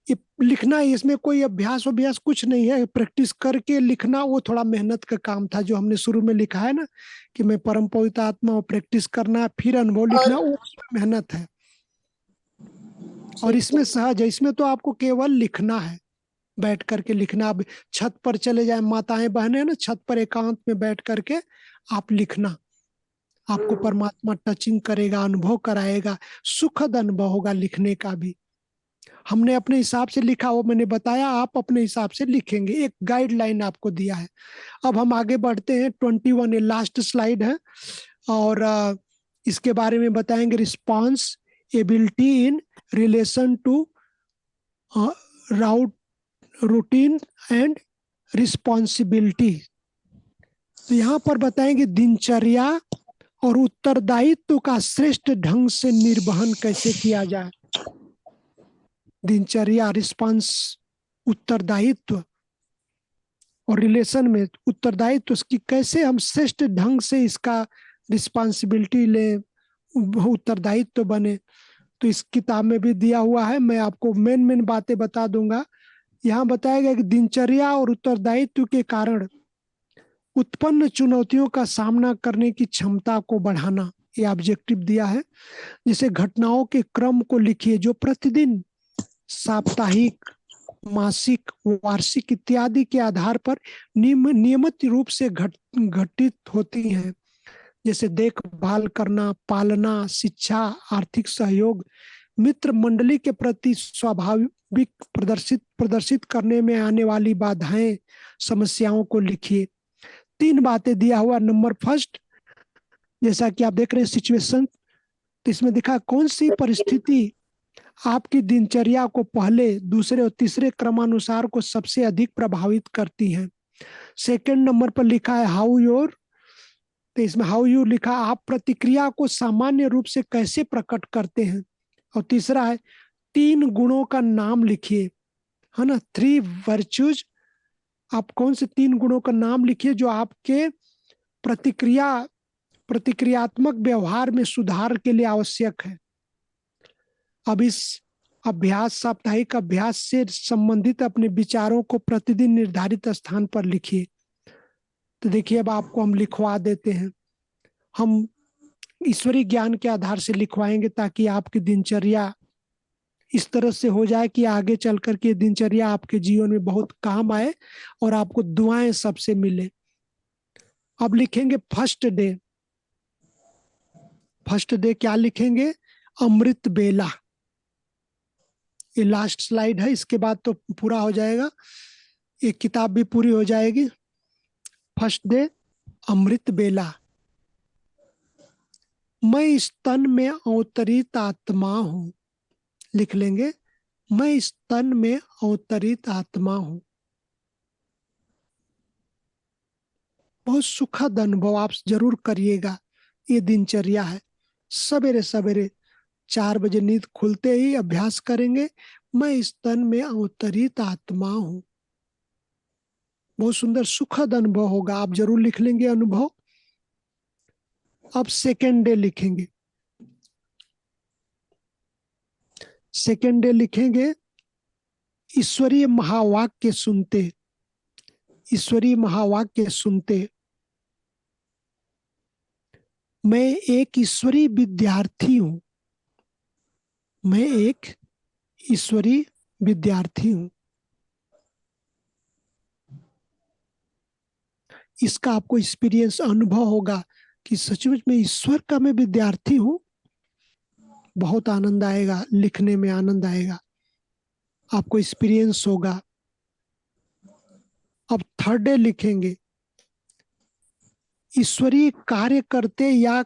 ये लिखना है, इसमें कोई अभ्यास कुछ नहीं है, प्रैक्टिस करके लिखना वो थोड़ा मेहनत का काम था, जो हमने शुरू में लिखा है ना कि मैं परम पवित्र आत्मा और प्रैक्टिस करना फिर अनुभव लिखना, और वो उसमें मेहनत है। और ठीक इसमें है। सहज है, इसमें तो आपको केवल लिखना है, बैठ करके लिखना। अब छत पर चले जाए माताएं बहनें ना, छत पर एकांत में बैठ करके आप लिखना, आपको परमात्मा टचिंग करेगा, अनुभव कराएगा, सुखद अनुभव होगा लिखने का भी। हमने अपने हिसाब से लिखा, वो मैंने बताया, आप अपने हिसाब से लिखेंगे, एक गाइडलाइन आपको दिया है। अब हम आगे बढ़ते हैं, 21 ये लास्ट स्लाइड है, और इसके बारे में बताएंगे, response ability in relation to route routine and responsibility. तो यहाँ पर बताएंगे दिनचर्या और उत्तरदायित्व का श्रेष्ठ ढंग से निर्वहन कैसे किया जाए। दिनचर्या, रिस्पॉन्स, उत्तरदायित्व और रिलेशन में उत्तरदायित्व की कैसे हम श्रेष्ठ ढंग से इसका रिस्पॉन्सिबिलिटी ले, उत्तरदायित्व बने। तो इस किताब में भी दिया हुआ है, मैं आपको मेन बातें बता दूंगा। यहाँ बताया गया कि दिनचर्या और उत्तरदायित्व के कारण उत्पन्न चुनौतियों का सामना करने की क्षमता को बढ़ाना, ये ऑब्जेक्टिव दिया है। जैसे घटनाओं के क्रम को लिखिए जो प्रतिदिन, साप्ताहिक, मासिक, वार्षिक इत्यादि के आधार पर नियमित रूप से घटित होती हैं। जैसे देखभाल करना, पालना, शिक्षा, आर्थिक सहयोग, मित्र मंडली के प्रति स्वाभाविक प्रदर्शित करने में आने वाली बाधाएं, समस्याओं को लिखिए। 3 बातें दिया हुआ। नंबर फर्स्ट, जैसा कि आप देख रहे हैं सिचुएशन, तो इसमें दिखा कौन सी परिस्थिति आपकी दिनचर्या को पहले, दूसरे और तीसरे क्रमानुसार को सबसे अधिक प्रभावित करती हैं। सेकंड नंबर पर लिखा है हाउ योर, तो इसमें हाउ यू लिखा, आप प्रतिक्रिया को सामान्य रूप से कैसे प्रकट करते हैं। और तीसरा है 3 गुणों का नाम लिखिए, है ना, 3 वर्च्यूज। आप कौन से 3 गुणों का नाम लिखिए जो आपके प्रतिक्रियात्मक व्यवहार में सुधार के लिए आवश्यक है। अब इस अभ्यास, साप्ताहिक अभ्यास से संबंधित अपने विचारों को प्रतिदिन निर्धारित स्थान पर लिखिए। तो देखिए, अब आपको हम लिखवा देते हैं, हम ईश्वरीय ज्ञान के आधार से लिखवाएंगे ताकि आपकी दिनचर्या इस तरह से हो जाए कि आगे चल करके दिनचर्या आपके जीवन में बहुत काम आए और आपको दुआएं सबसे मिले। अब लिखेंगे फर्स्ट डे। फर्स्ट डे क्या लिखेंगे? अमृत बेला। ये लास्ट स्लाइड है, इसके बाद तो पूरा हो जाएगा, ये किताब भी पूरी हो जाएगी। फर्स्ट डे अमृत बेला। मैं इस तन में अवतरित आत्मा हूं, लिख लेंगे, मैं इस तन में अवतरित आत्मा हूं। बहुत सुखद अनुभव आप जरूर करिएगा। ये दिनचर्या है, सवेरे सवेरे 4 बजे नींद खुलते ही अभ्यास करेंगे, मैं इस तन में अवतरित आत्मा हूं। बहुत सुंदर सुखद अनुभव होगा, आप जरूर लिख लेंगे अनुभव। अब सेकेंड डे लिखेंगे। सेकेंड डे लिखेंगे ईश्वरीय महावाक्य सुनते, ईश्वरीय महावाक्य सुनते। मैं एक ईश्वरीय विद्यार्थी हूं, मैं एक ईश्वरीय विद्यार्थी हूं। इसका आपको एक्सपीरियंस, अनुभव होगा कि सचमुच में ईश्वर का मैं विद्यार्थी हूं। बहुत आनंद आएगा, लिखने में आनंद आएगा, आपको एक्सपीरियंस होगा। अब थर्ड डे लिखेंगे ईश्वरीय कार्य करते या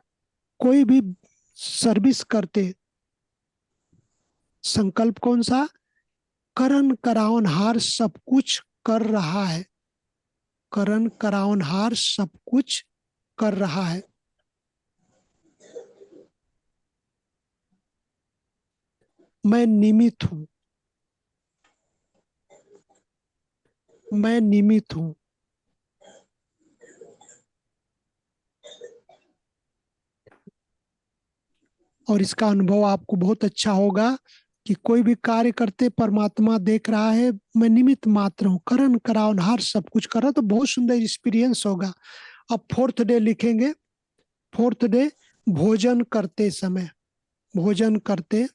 कोई भी सर्विस करते। संकल्प कौन सा? करण करावनहार सब कुछ कर रहा है, करन करावनहार सब कुछ कर रहा है। मैं निमित्त हूं, मैं निमित्त हूं। और इसका अनुभव आपको बहुत अच्छा होगा कि कोई भी कार्य करते परमात्मा देख रहा है, मैं निमित्त मात्र हूँ, करन करावनहार सब कुछ कर रहा। तो बहुत सुंदर एक्सपीरियंस होगा। अब 4th डे लिखेंगे। 4th डे, भोजन करते समय, भोजन करते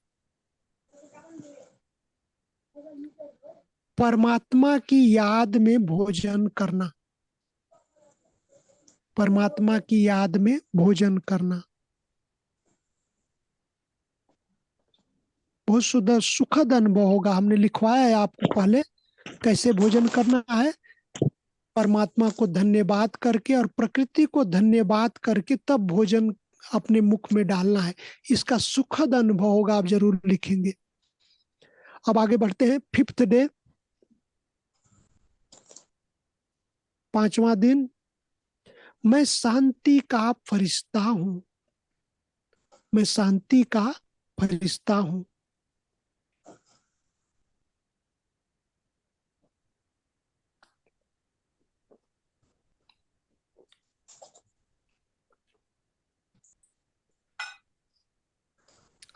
परमात्मा की याद में भोजन करना, परमात्मा की याद में भोजन करना। बहुत सुंदर सुखद अनुभव होगा। हमने लिखवाया है आपको पहले कैसे भोजन करना है। परमात्मा को धन्यवाद करके और प्रकृति को धन्यवाद करके तब भोजन अपने मुख में डालना है। इसका सुखद अनुभव होगा, आप जरूर लिखेंगे। अब आगे बढ़ते हैं। 5th डे, 5वां दिन, मैं शांति का फरिश्ता हूं, मैं शांति का फरिश्ता हूं।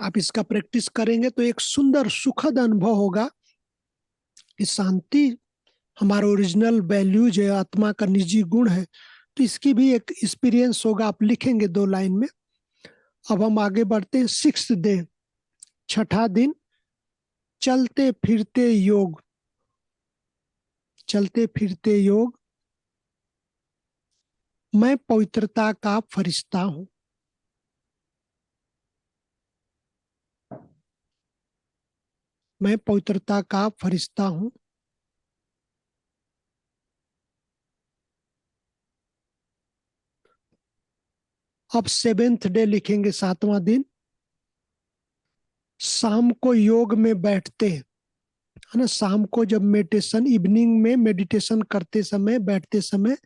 आप इसका प्रैक्टिस करेंगे तो एक सुंदर सुखद अनुभव होगा कि शांति हमारा ओरिजिनल वैल्यूज है, आत्मा का निजी गुण है। तो इसकी भी एक एक्सपीरियंस होगा, आप लिखेंगे 2 लाइन में। अब हम आगे बढ़ते हैं। 6th डे, 6ठा दिन, चलते फिरते योग, चलते फिरते योग, मैं पवित्रता का फरिश्ता हूं। मैं पवित्रता का फरिश्ता हूं। अब 7th डे लिखेंगे, 7वां दिन, शाम को योग में बैठते, है ना, शाम को जब मेडिटेशन, इवनिंग में मेडिटेशन करते समय, बैठते समय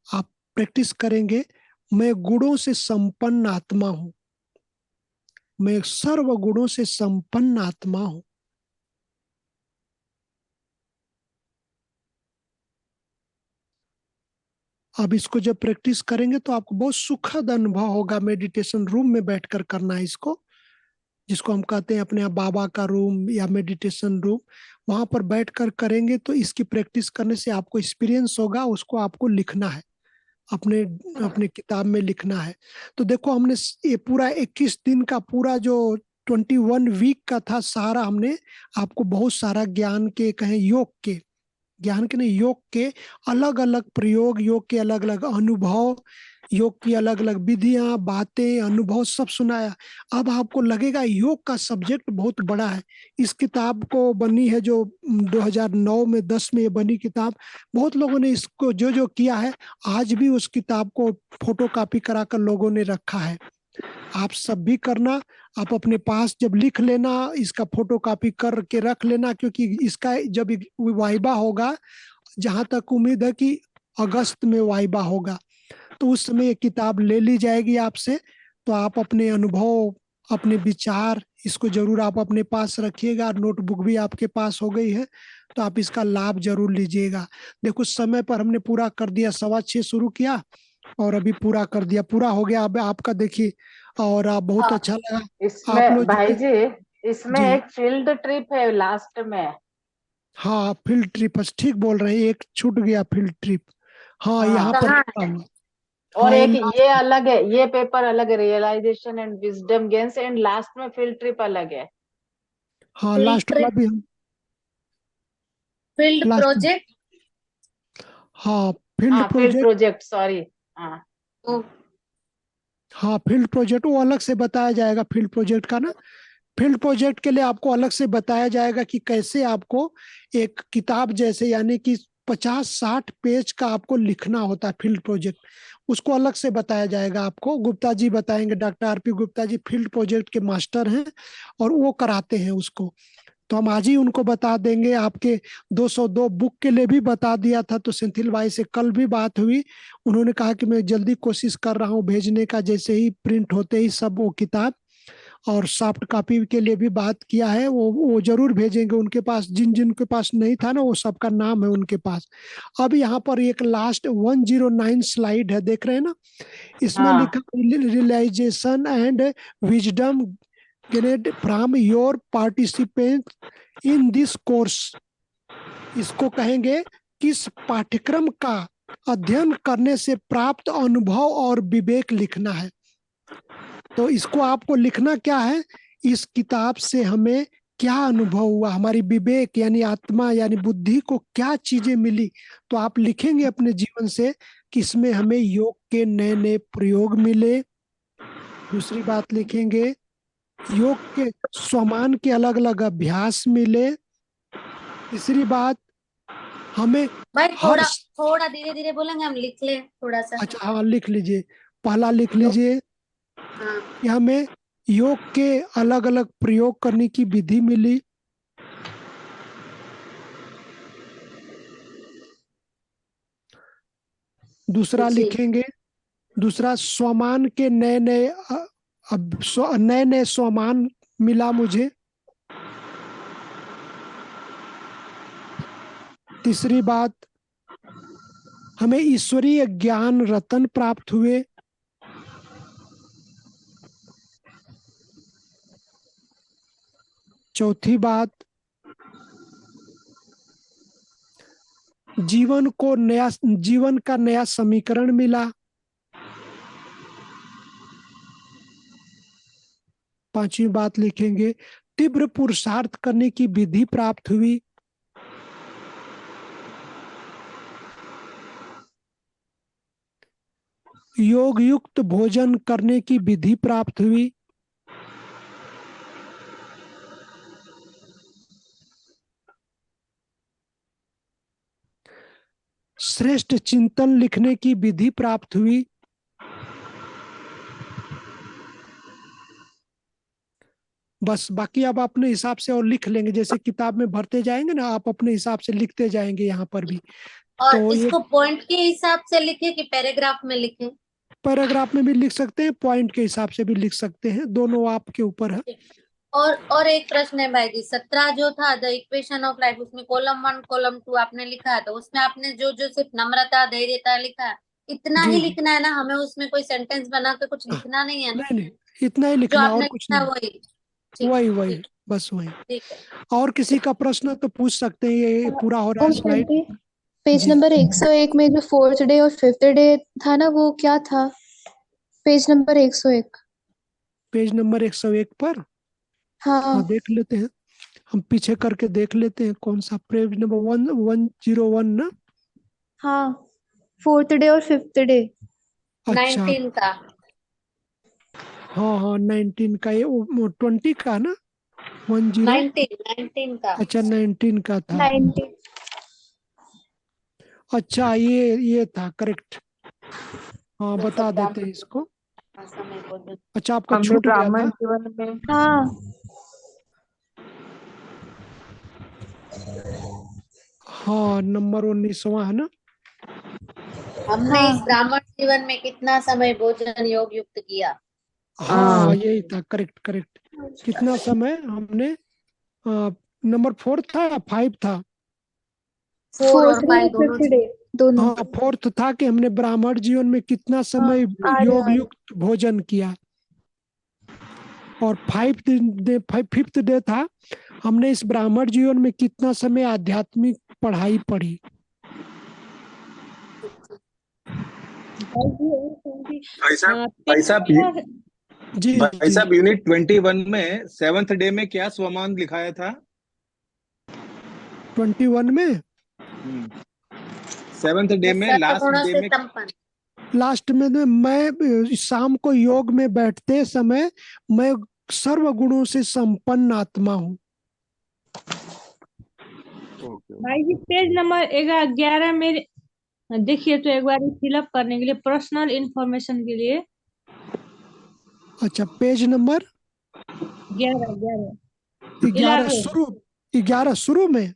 आप प्रैक्टिस करेंगे, मैं गुणों से संपन्न आत्मा हूं, मैं सर्व गुणों से संपन्न आत्मा हूं। अब इसको जब प्रैक्टिस करेंगे तो आपको बहुत सुखद अनुभव होगा। मेडिटेशन रूम में बैठकर करना है इसको, जिसको हम कहते हैं अपने यहाँ बाबा का रूम या मेडिटेशन रूम। वहां पर बैठकर करेंगे तो इसकी प्रैक्टिस करने से आपको एक्सपीरियंस होगा। उसको आपको लिखना है, अपने अपने किताब में लिखना है। तो देखो, हमने ये पूरा 21 दिन का पूरा जो 21 वीक का था, सारा हमने आपको बहुत सारा ज्ञान के, कहें योग के, ज्ञान के नहीं, योग के अलग अलग प्रयोग, योग के अलग अलग अनुभव, योग की अलग अलग विधियां, बातें, अनुभव सब सुनाया। अब आपको लगेगा योग का सब्जेक्ट बहुत बड़ा है। इस किताब को बनी है जो 2009 में 10 में बनी किताब, बहुत लोगों ने इसको जो जो किया है, आज भी उस किताब को फोटो कॉपी कराकर लोगों ने रखा है। आप सब भी करना, आप अपने पास जब लिख लेना, इसका फोटो कॉपी करके रख लेना, क्योंकि इसका जब वाइबा होगा, जहां तक उम्मीद है कि अगस्त में वाइबा होगा, तो उस समय ये किताब ले ली जाएगी आपसे। तो आप अपने अनुभव, अपने विचार, इसको जरूर आप अपने पास रखिएगा। नोटबुक भी आपके पास हो गई है, तो आप इसका लाभ जरूर लीजिएगा। देखो, समय पर हमने पूरा कर दिया, 6:15 शुरू किया और अभी पूरा कर दिया, पूरा हो गया। अब आपका देखिए, और आप बहुत हाँ, अच्छा लगा। आप इसमें लोग भाई जी, इसमें जी, एक फील्ड ट्रिप है लास्ट में। हाँ, फील्ड ट्रिप, ठीक बोल रहे हैं, एक छूट गया फील्ड ट्रिप। हाँ, यहाँ हाँ, पर कहाँ लिखा हुआ। और हाँ, ये एक ये लास्ट, अलग है, ये पेपर अलग है, realisation and wisdom gains, and last में फील्ड ट्रिप अलग है। हाँ, फील्ड लास्ट वाला ट्रिप, भी हम फील्ड लास्ट, प्रोजेक्ट। हाँ, फील्ड हाँ, फील्ड प्रोजेक्ट, प्रोजेक्ट, सॉरी। हाँ, ओ, हाँ, फील्ड प्रोजेक्ट वो अलग से बताया जाएगा। फील्ड प्रोजेक्ट का ना, फील्ड प्रोजेक्ट के लिए आपको अलग से बताया जाएगा कि कैसे आपको एक किताब जैसे, यानी कि 50-60 पेज का आपको लिखना होता है फील्ड प्रोजेक्ट। उसको अलग से बताया जाएगा आपको, गुप्ता जी बताएंगे, डॉक्टर आरपी गुप्ता जी फील्ड प्रोजेक्ट के मास्टर हैं और वो कराते हैं उसको। तो हम आज ही उनको बता देंगे। आपके 202 बुक के लिए भी बता दिया था, तो सेंथिल भाई से कल भी बात हुई, उन्होंने कहा कि मैं जल्दी कोशिश कर रहा हूँ भेजने का, जैसे ही प्रिंट होते ही सब वो किताब, और सॉफ्ट कॉपी के लिए भी बात किया है, वो जरूर भेजेंगे उनके पास। जिन जिन के पास नहीं था ना, वो सबका नाम है उनके पास। अब यहाँ पर एक लास्ट 109 स्लाइड है, देख रहे हैं ना, इसमें हाँ। लिखा realisation and wisdom gained from your participant in this course. इसको कहेंगे किस पाठ्यक्रम का अध्ययन करने से प्राप्त अनुभव और विवेक लिखना है। तो इसको आपको लिखना क्या है, इस किताब से हमें क्या अनुभव हुआ, हमारी विवेक यानी आत्मा यानी बुद्धि को क्या चीजें मिली। तो आप लिखेंगे अपने जीवन से कि इसमें हमें योग के नए नए प्रयोग मिले। दूसरी बात लिखेंगे, योग के स्वमान के अलग अलग अभ्यास मिले। तीसरी बात, हमें भाई हर थोड़ा थोड़ा धीरे धीरे बोलेंगे, हम लिख ले थोड़ा सा। अच्छा हाँ लिख लीजिए। पहला लिख लीजिए हाँ कि हमें योग के अलग अलग प्रयोग करने की विधि मिली। दूसरा जी। लिखेंगे, दूसरा स्वमान के नए नए नए नए स्वमान मिला मुझे। तीसरी बात, हमें ईश्वरीय ज्ञान रतन प्राप्त हुए। चौथी बात, जीवन का नया समीकरण मिला। पांचवी बात लिखेंगे, तीव्र पुरुषार्थ करने की विधि प्राप्त हुई। योग युक्त भोजन करने की विधि प्राप्त हुई। श्रेष्ठ चिंतन लिखने की विधि प्राप्त हुई। बस बाकी अब अपने हिसाब से और लिख लेंगे, जैसे किताब में भरते जाएंगे ना, आप अपने हिसाब से लिखते जाएंगे यहाँ पर भी। और तो ये इसको पॉइंट के हिसाब से लिखे कि पैराग्राफ में लिखे? पैराग्राफ में भी लिख सकते हैं, पॉइंट के हिसाब से भी लिख सकते हैं, दोनों आपके ऊपर है। और एक प्रश्न है भाई जी, 17 जो था द इक्वेशन ऑफ लाइफ, उसमें कॉलम 1 कॉलम 2 आपने लिखा है, तो उसमें आपने जो जो सिर्फ नम्रता धैर्यता लिखा है, इतना जी ही जी। लिखना है ना? हमें उसमें कोई सेंटेंस बना के कुछ लिखना नहीं है ना? नहीं नहीं, इतना ही जो लिखना, और आपने कुछ लिखा है नहीं। वही? ठीक वही है, वही, ठीक बस वही। ठीक है। और किसी का प्रश्न तो पूछ सकते हैं, ये पूरा हो रहा है ओम स्लाइड। शांति। पेज जी, नंबर 101 में जो 4th डे और 5th डे था ना, वो क्या था? Page number 101। पेज नंबर 101 पर हाँ हाँ देख लेते हैं, हम पीछे करके देख लेते हैं कौन सा पेज नंबर 101 ना। हाँ, 4th डे और 5th डे। अच्छा 19 का। हाँ हाँ 19 का, ये 20 का ना, 10। 19 का। अच्छा 19 का था। 19। अच्छा ये था करेक्ट। हाँ जो बता सब देते हैं इसको। समय को अच्छा आपका हमने छूट गया ब्राह्मण था। जीवन में हाँ हाँ नंबर 19वां है ना। हमने हाँ इस ब्राह्मण जीवन में कितना समय भोजन योग युक्त किया? हाँ यही था, करेक्ट करेक्ट। कितना समय हमने, नंबर 4 था या 5 था? 4 और 4th डे 5 और दोनों 5th डे दोनों। हाँ 4th था कि हमने ब्राह्मण जीवन में कितना हाँ समय आ रहे योग युक्त भोजन किया। और 5th डे था, हमने इस ब्राह्मण जीवन में कितना समय आध्यात्मिक पढ़ाई पढ़ी। भाई साहब जी भाई जी। साहब यूनिट 21 में 7th डे में क्या स्वमान लिखाया था? 21 में 7th डे में लास्ट सत्गुणों डे से में संपन्न। लास्ट में मैं शाम को योग में बैठते समय मैं सर्व गुणों से संपन्न आत्मा हूँ। भाई जी पेज नंबर 11 में देखिए, तो एक बार फिलअप करने के लिए, पर्सनल इंफॉर्मेशन के लिए। अच्छा पेज नंबर 11 11 11। शुरू 11 शुरू में।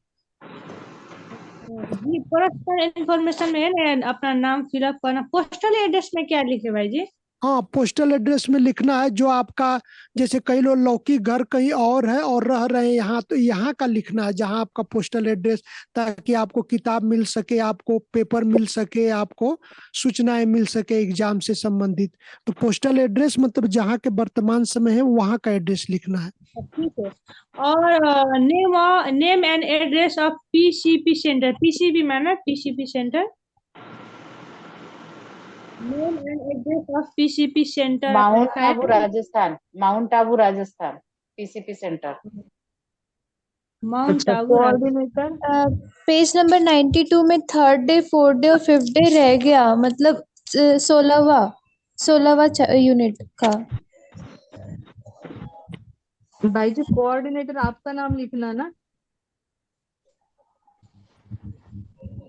जी पर्सनल इन्फॉर्मेशन में है ना अपना नाम फिलअप करना। पोस्टल एड्रेस में क्या लिखे भाई जी? हाँ, पोस्टल एड्रेस में लिखना है जो आपका, जैसे कई लोग लौकी घर कहीं और है और रह रहे हैं यहाँ, तो यहाँ का लिखना है जहाँ आपका पोस्टल एड्रेस, ताकि आपको किताब मिल सके, आपको पेपर मिल सके, आपको सूचनाएं मिल सके एग्जाम से संबंधित। तो पोस्टल एड्रेस मतलब जहाँ के वर्तमान समय है वहाँ का एड्रेस लिखना है। ठीक है। और name and address of PCP centre, PCB माना PCP centre, name and address of PCP centre mount लिखा है। Abu Rajasthan, mount Abu Rajasthan, PCP centre. Mount Abu coordinator page number 92 में 3rd डे 4th डे और 5th डे रह गया, मतलब 16वां यूनिट का। भाई जी कोऑर्डिनेटर आपका नाम लिखना ना।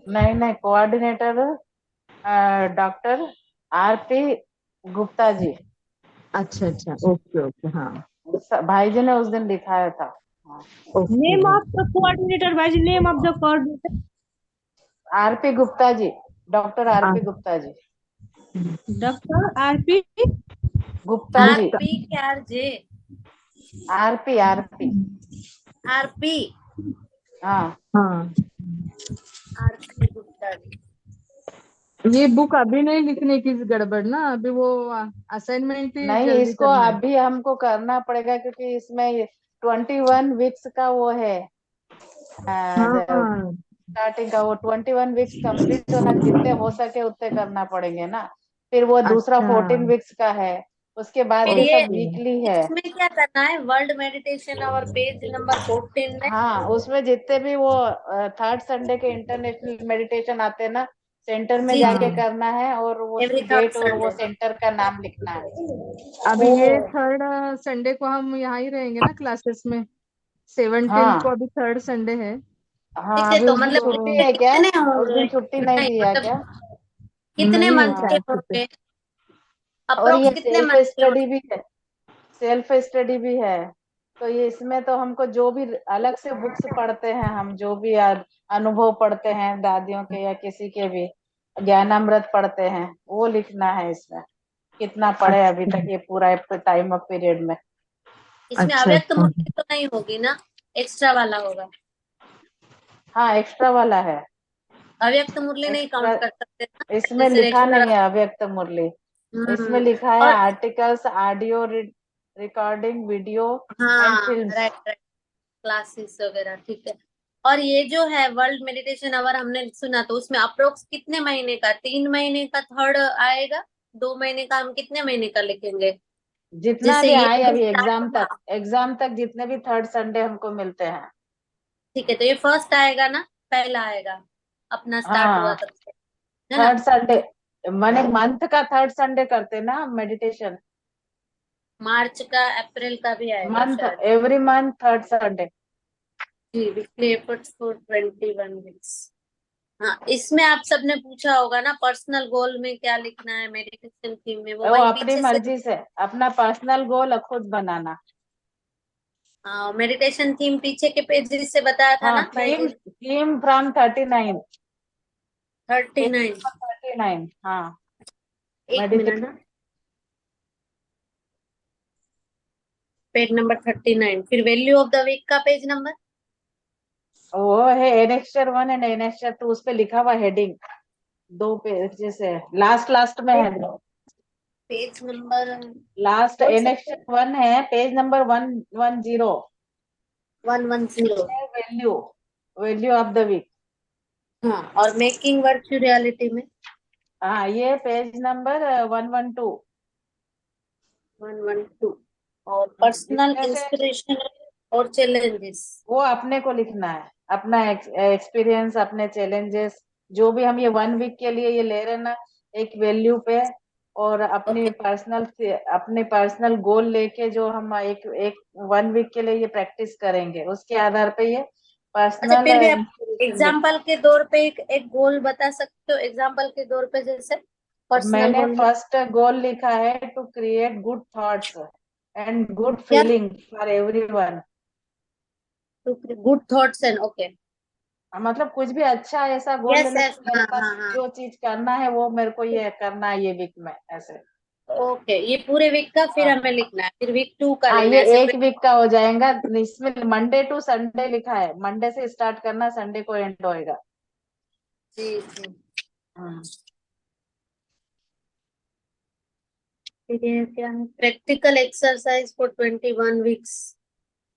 नहीं, कोऑर्डिनेटर डॉक्टर आरपी गुप्ता जी। अच्छा अच्छा, ओके ओके, हाँ भाई जी ने उस दिन दिखाया था। Okay. Name of the coordinator भाई जी, name of the coordinator. RP Gupta ji, doctor RP Gupta ji. Doctor RP Gupta ji, RP क्या जे? आरपी आरपी आरपी हाँ। हाँ, आरपी गुप्ता जी। ये बुक अभी नहीं लिखने की गड़बड़ ना, अभी वो असाइनमेंट ही नहीं, जल्दी इसको करना है। अभी हमको करना पड़ेगा क्योंकि इसमें 21 वीक्स का वो है, हाँ स्टार्टिंग का। वो 21 वीक्स कंप्लीट होना, जितने हो सके उतने करना पड़ेंगे ना। फिर वो दूसरा अच्छा 14 वीक्स का है, उसके बाद फिर ये ये सब वीकली है। इसमें क्या करना है? वर्ल्ड मेडिटेशन और पेज नंबर 14 में हाँ, उसमें जितने भी वो 3rd संडे के इंटरनेशनल मेडिटेशन आते हैं ना, सेंटर में जी जाके जी, करना है, और वो एवरी उसकी थर्ड डेट और वो संडे। सेंटर का नाम लिखना है। अभी वो ये 3rd संडे को हम यहाँ ही रहेंगे ना क्लासेस में। 17th को हाँ अभी 3rd संडे है। ठीक हाँ, है, अभी तो उस दिन मतलब छुट्टी ये है क्या? कितने उस होंगे? दिन छुट्टी नहीं नहीं दिया क्या? मतलब कितने नहीं है मंथ के शायद छुट्टी। होंगे? और ये अप्रोक्स कितने सेल्फ मंथ के स्टडी होंगे? भी है, सेल्फ स्टडी भी है। तो ये इसमें तो हमको जो भी अलग से बुक्स पढ़ते हैं, हम जो भी अनुभव पढ़ते हैं दादियों के या किसी के भी, ज्ञानामृत पढ़ते हैं, वो लिखना है इसमें। कितना पढ़े अभी अच्छा तक ये पूरा टाइम ऑफ पीरियड में। इसमें अच्छा अव्यक्त अच्छा। मूर्ति तो नहीं होगी ना? एक्स्ट्रा वाला होगा। हाँ, एक्स्ट्रा वाला है। अव्यक्त मुरली नहीं एक्स्ट्रा काउंट कर सकते ना, इसमें जैसे लिखा नहीं रेगुलर। है अव्यक्त मुरली। इसमें लिखा है और articles, audio recording, video and हाँ, फिल्म्स। राइट राइट, क्लासेस वगैरह, ठीक है। और ये जो है वर्ल्ड मेडिटेशन आवर हमने सुना, तो उसमें अप्रोक्स कितने महीने का? 3 महीने का थर्ड आएगा? 2 महीने का? हम कितने महीने का लिखेंगे? जितना जैसे भी ये आए अभी अभी स्टार्ट एग्जाम हुआ, तक, एग्जाम तक जितने भी 3rd संडे हमको मिलते हैं। ठीक है, तो ये फर्स्ट आएगा ना, पहला आएगा अपना स्टार्ट हुआ हाँ, तब से, है ना? 3rd संडे माने मंथ का 3rd संडे करते ना मेडिटेशन। मार्च का, अप्रैल का भी आएगा मंथ, शायद। Every month 3rd Sunday. जी, वीकली एफर्ट्स फॉर 21 वीक्स। हाँ, इसमें आप सबने पूछा होगा ना पर्सनल गोल में क्या लिखना है, मेडिटेशन थीम में, वो वो वही अपनी पीछे से। मर्जी से अपना पर्सनल गोल खुद बनाना। मेडिटेशन थीम पीछे के पेज से बताया था हाँ, ना भाई थीम जी? Theme from 39, 39। 39। हाँ, एक मिनट मेडिटेशन। ना, पेज नंबर 39, फिर वैल्यू ऑफ द वीक का पेज नंबर। वो है एनेक्स्चर 1 एंड एनेक्स्चर 2, उस पे लिखा हुआ हेडिंग 2 पेज से लास्ट लास्ट में है। पेज नंबर लास्ट बोल सकते एनेक्स्चर 1 है, page number 110। 110। Value, value of the week. हाँ, और मेकिंग वर्चुअल रियलिटी में हाँ, ये पेज नंबर 112। 112। और पर्सनल इसमें से इंस्पिरेशन और चैलेंजेस। वो अपने को लिखना है, अपना एक्सपीरियंस, अपने चैलेंजेस, जो भी हम ये 1 वीक के लिए ये ले रहे हैं ना, एक वैल्यू पे, और अपनी ओके, अपने पर्सनल गोल लेके जो हम एक एक 1 वीक के लिए ये प्रैक्टिस करेंगे, उसके आधार पे ये अच्छा, पर्सनल फिर भी आप इंस्पिरेशन लिखना एग्जाम्पल के तौर पे एक गोल बता सकते हो? एग्जाम्पल के तौर पे जैसे है। पर्सनल मैंने गोल में फर्स्ट गोल लिखा है to create good thoughts and good क्या? Feeling for everyone. Good thoughts and okay. मतलब कुछ भी अच्छा ऐसा गोल Yes, ले yes, मेरे हाँ, पास हाँ, हाँ। जो चीज करना है वो मेरे को ये करना है ये वीक में ऐसे। ओके, ये पूरे वीक का फिर हाँ हमें लिखना है, फिर वीक 2 का हाँ, लिखना ये है ऐसे एक वीक का हो जाएगा। इसमें मंडे टू संडे लिखा है, मंडे से स्टार्ट करना संडे को एंड होएगा। जी जी। हाँ फिर ये क्या है, प्रैक्टिकल एक्सरसाइज फॉर 21 वीक्स।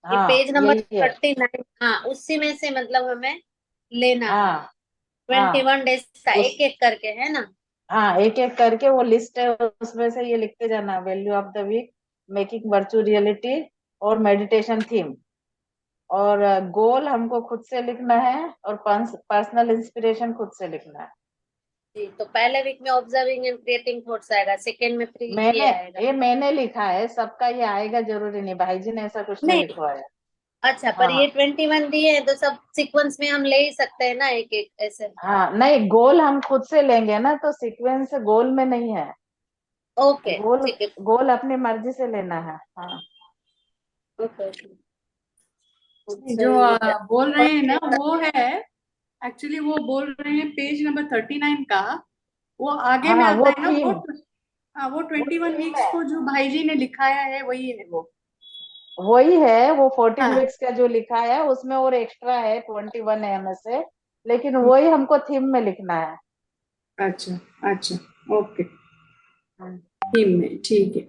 ये हाँ पेज नंबर यही है। 39, हाँ उसी में से मतलब हमें लेना है हाँ हाँ 21 डेज का उस एक एक करके, है ना? हाँ एक एक करके वो लिस्ट है, उसमें से ये लिखते जाना। Value of the week, making virtual reality और मेडिटेशन थीम। और गोल हमको खुद से लिखना है और पर्सनल इंस्पिरेशन खुद से लिखना है। जी, तो पहले वीक में ऑब्जर्विंग एंड क्रिएटिंग थॉट्स आएगा, सेकेंड में फ्री मैंने ये आएगा। मैंने लिखा है, सबका ये आएगा जरूरी नहीं, भाई जी ने ऐसा कुछ नहीं नहीं, लिखवाया। अच्छा, पर हाँ ये 21 दिए हैं तो सब सीक्वेंस में हम ले ही सकते हैं ना, एक एक ऐसे। हाँ नहीं, गोल हम खुद से लेंगे ना, तो सीक्वेंस गोल में नहीं है। ओके गोल ठीक है। गोल अपनी मर्जी से लेना है। हाँ ओके ओके, जो सही है। बोल रहे हैं ना और वो है, एक्चुअली वो बोल रहे हैं पेज नंबर 39 का, वो आगे में हाँ आता वो है ना थीम, वो 21 थीम वीक्स है, को जो भाई जी ने लिखाया है वही है वो। वही है वो 14 हाँ वीक्स का जो लिखा है उसमें और एक्स्ट्रा है 21 है में से, लेकिन वही हमको थीम में लिखना है। अच्छा अच्छा, ओके, हाँ थीम में ठीक है।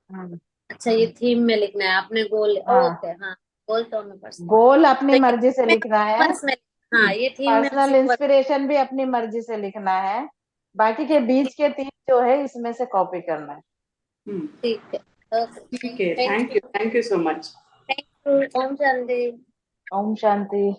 हाँ अच्छा, ये थीम में लिखना है आपने गोल, हाँ, ओके हाँ। गोल तो हमें पर्सनल, गोल अपनी तो मर्जी से ये लिखना है, सीक्वेंस में, हाँ ये थीम में पर्सनल सीक्वेंस। इंस्पिरेशन भी अपनी मर्जी से लिखना है, बाकी के बीच के 3 जो है इसमें से कॉपी करना है। ठीक है, ओके, ठीक है, thank thank you so much. You, ओम शांति। ओम शांति।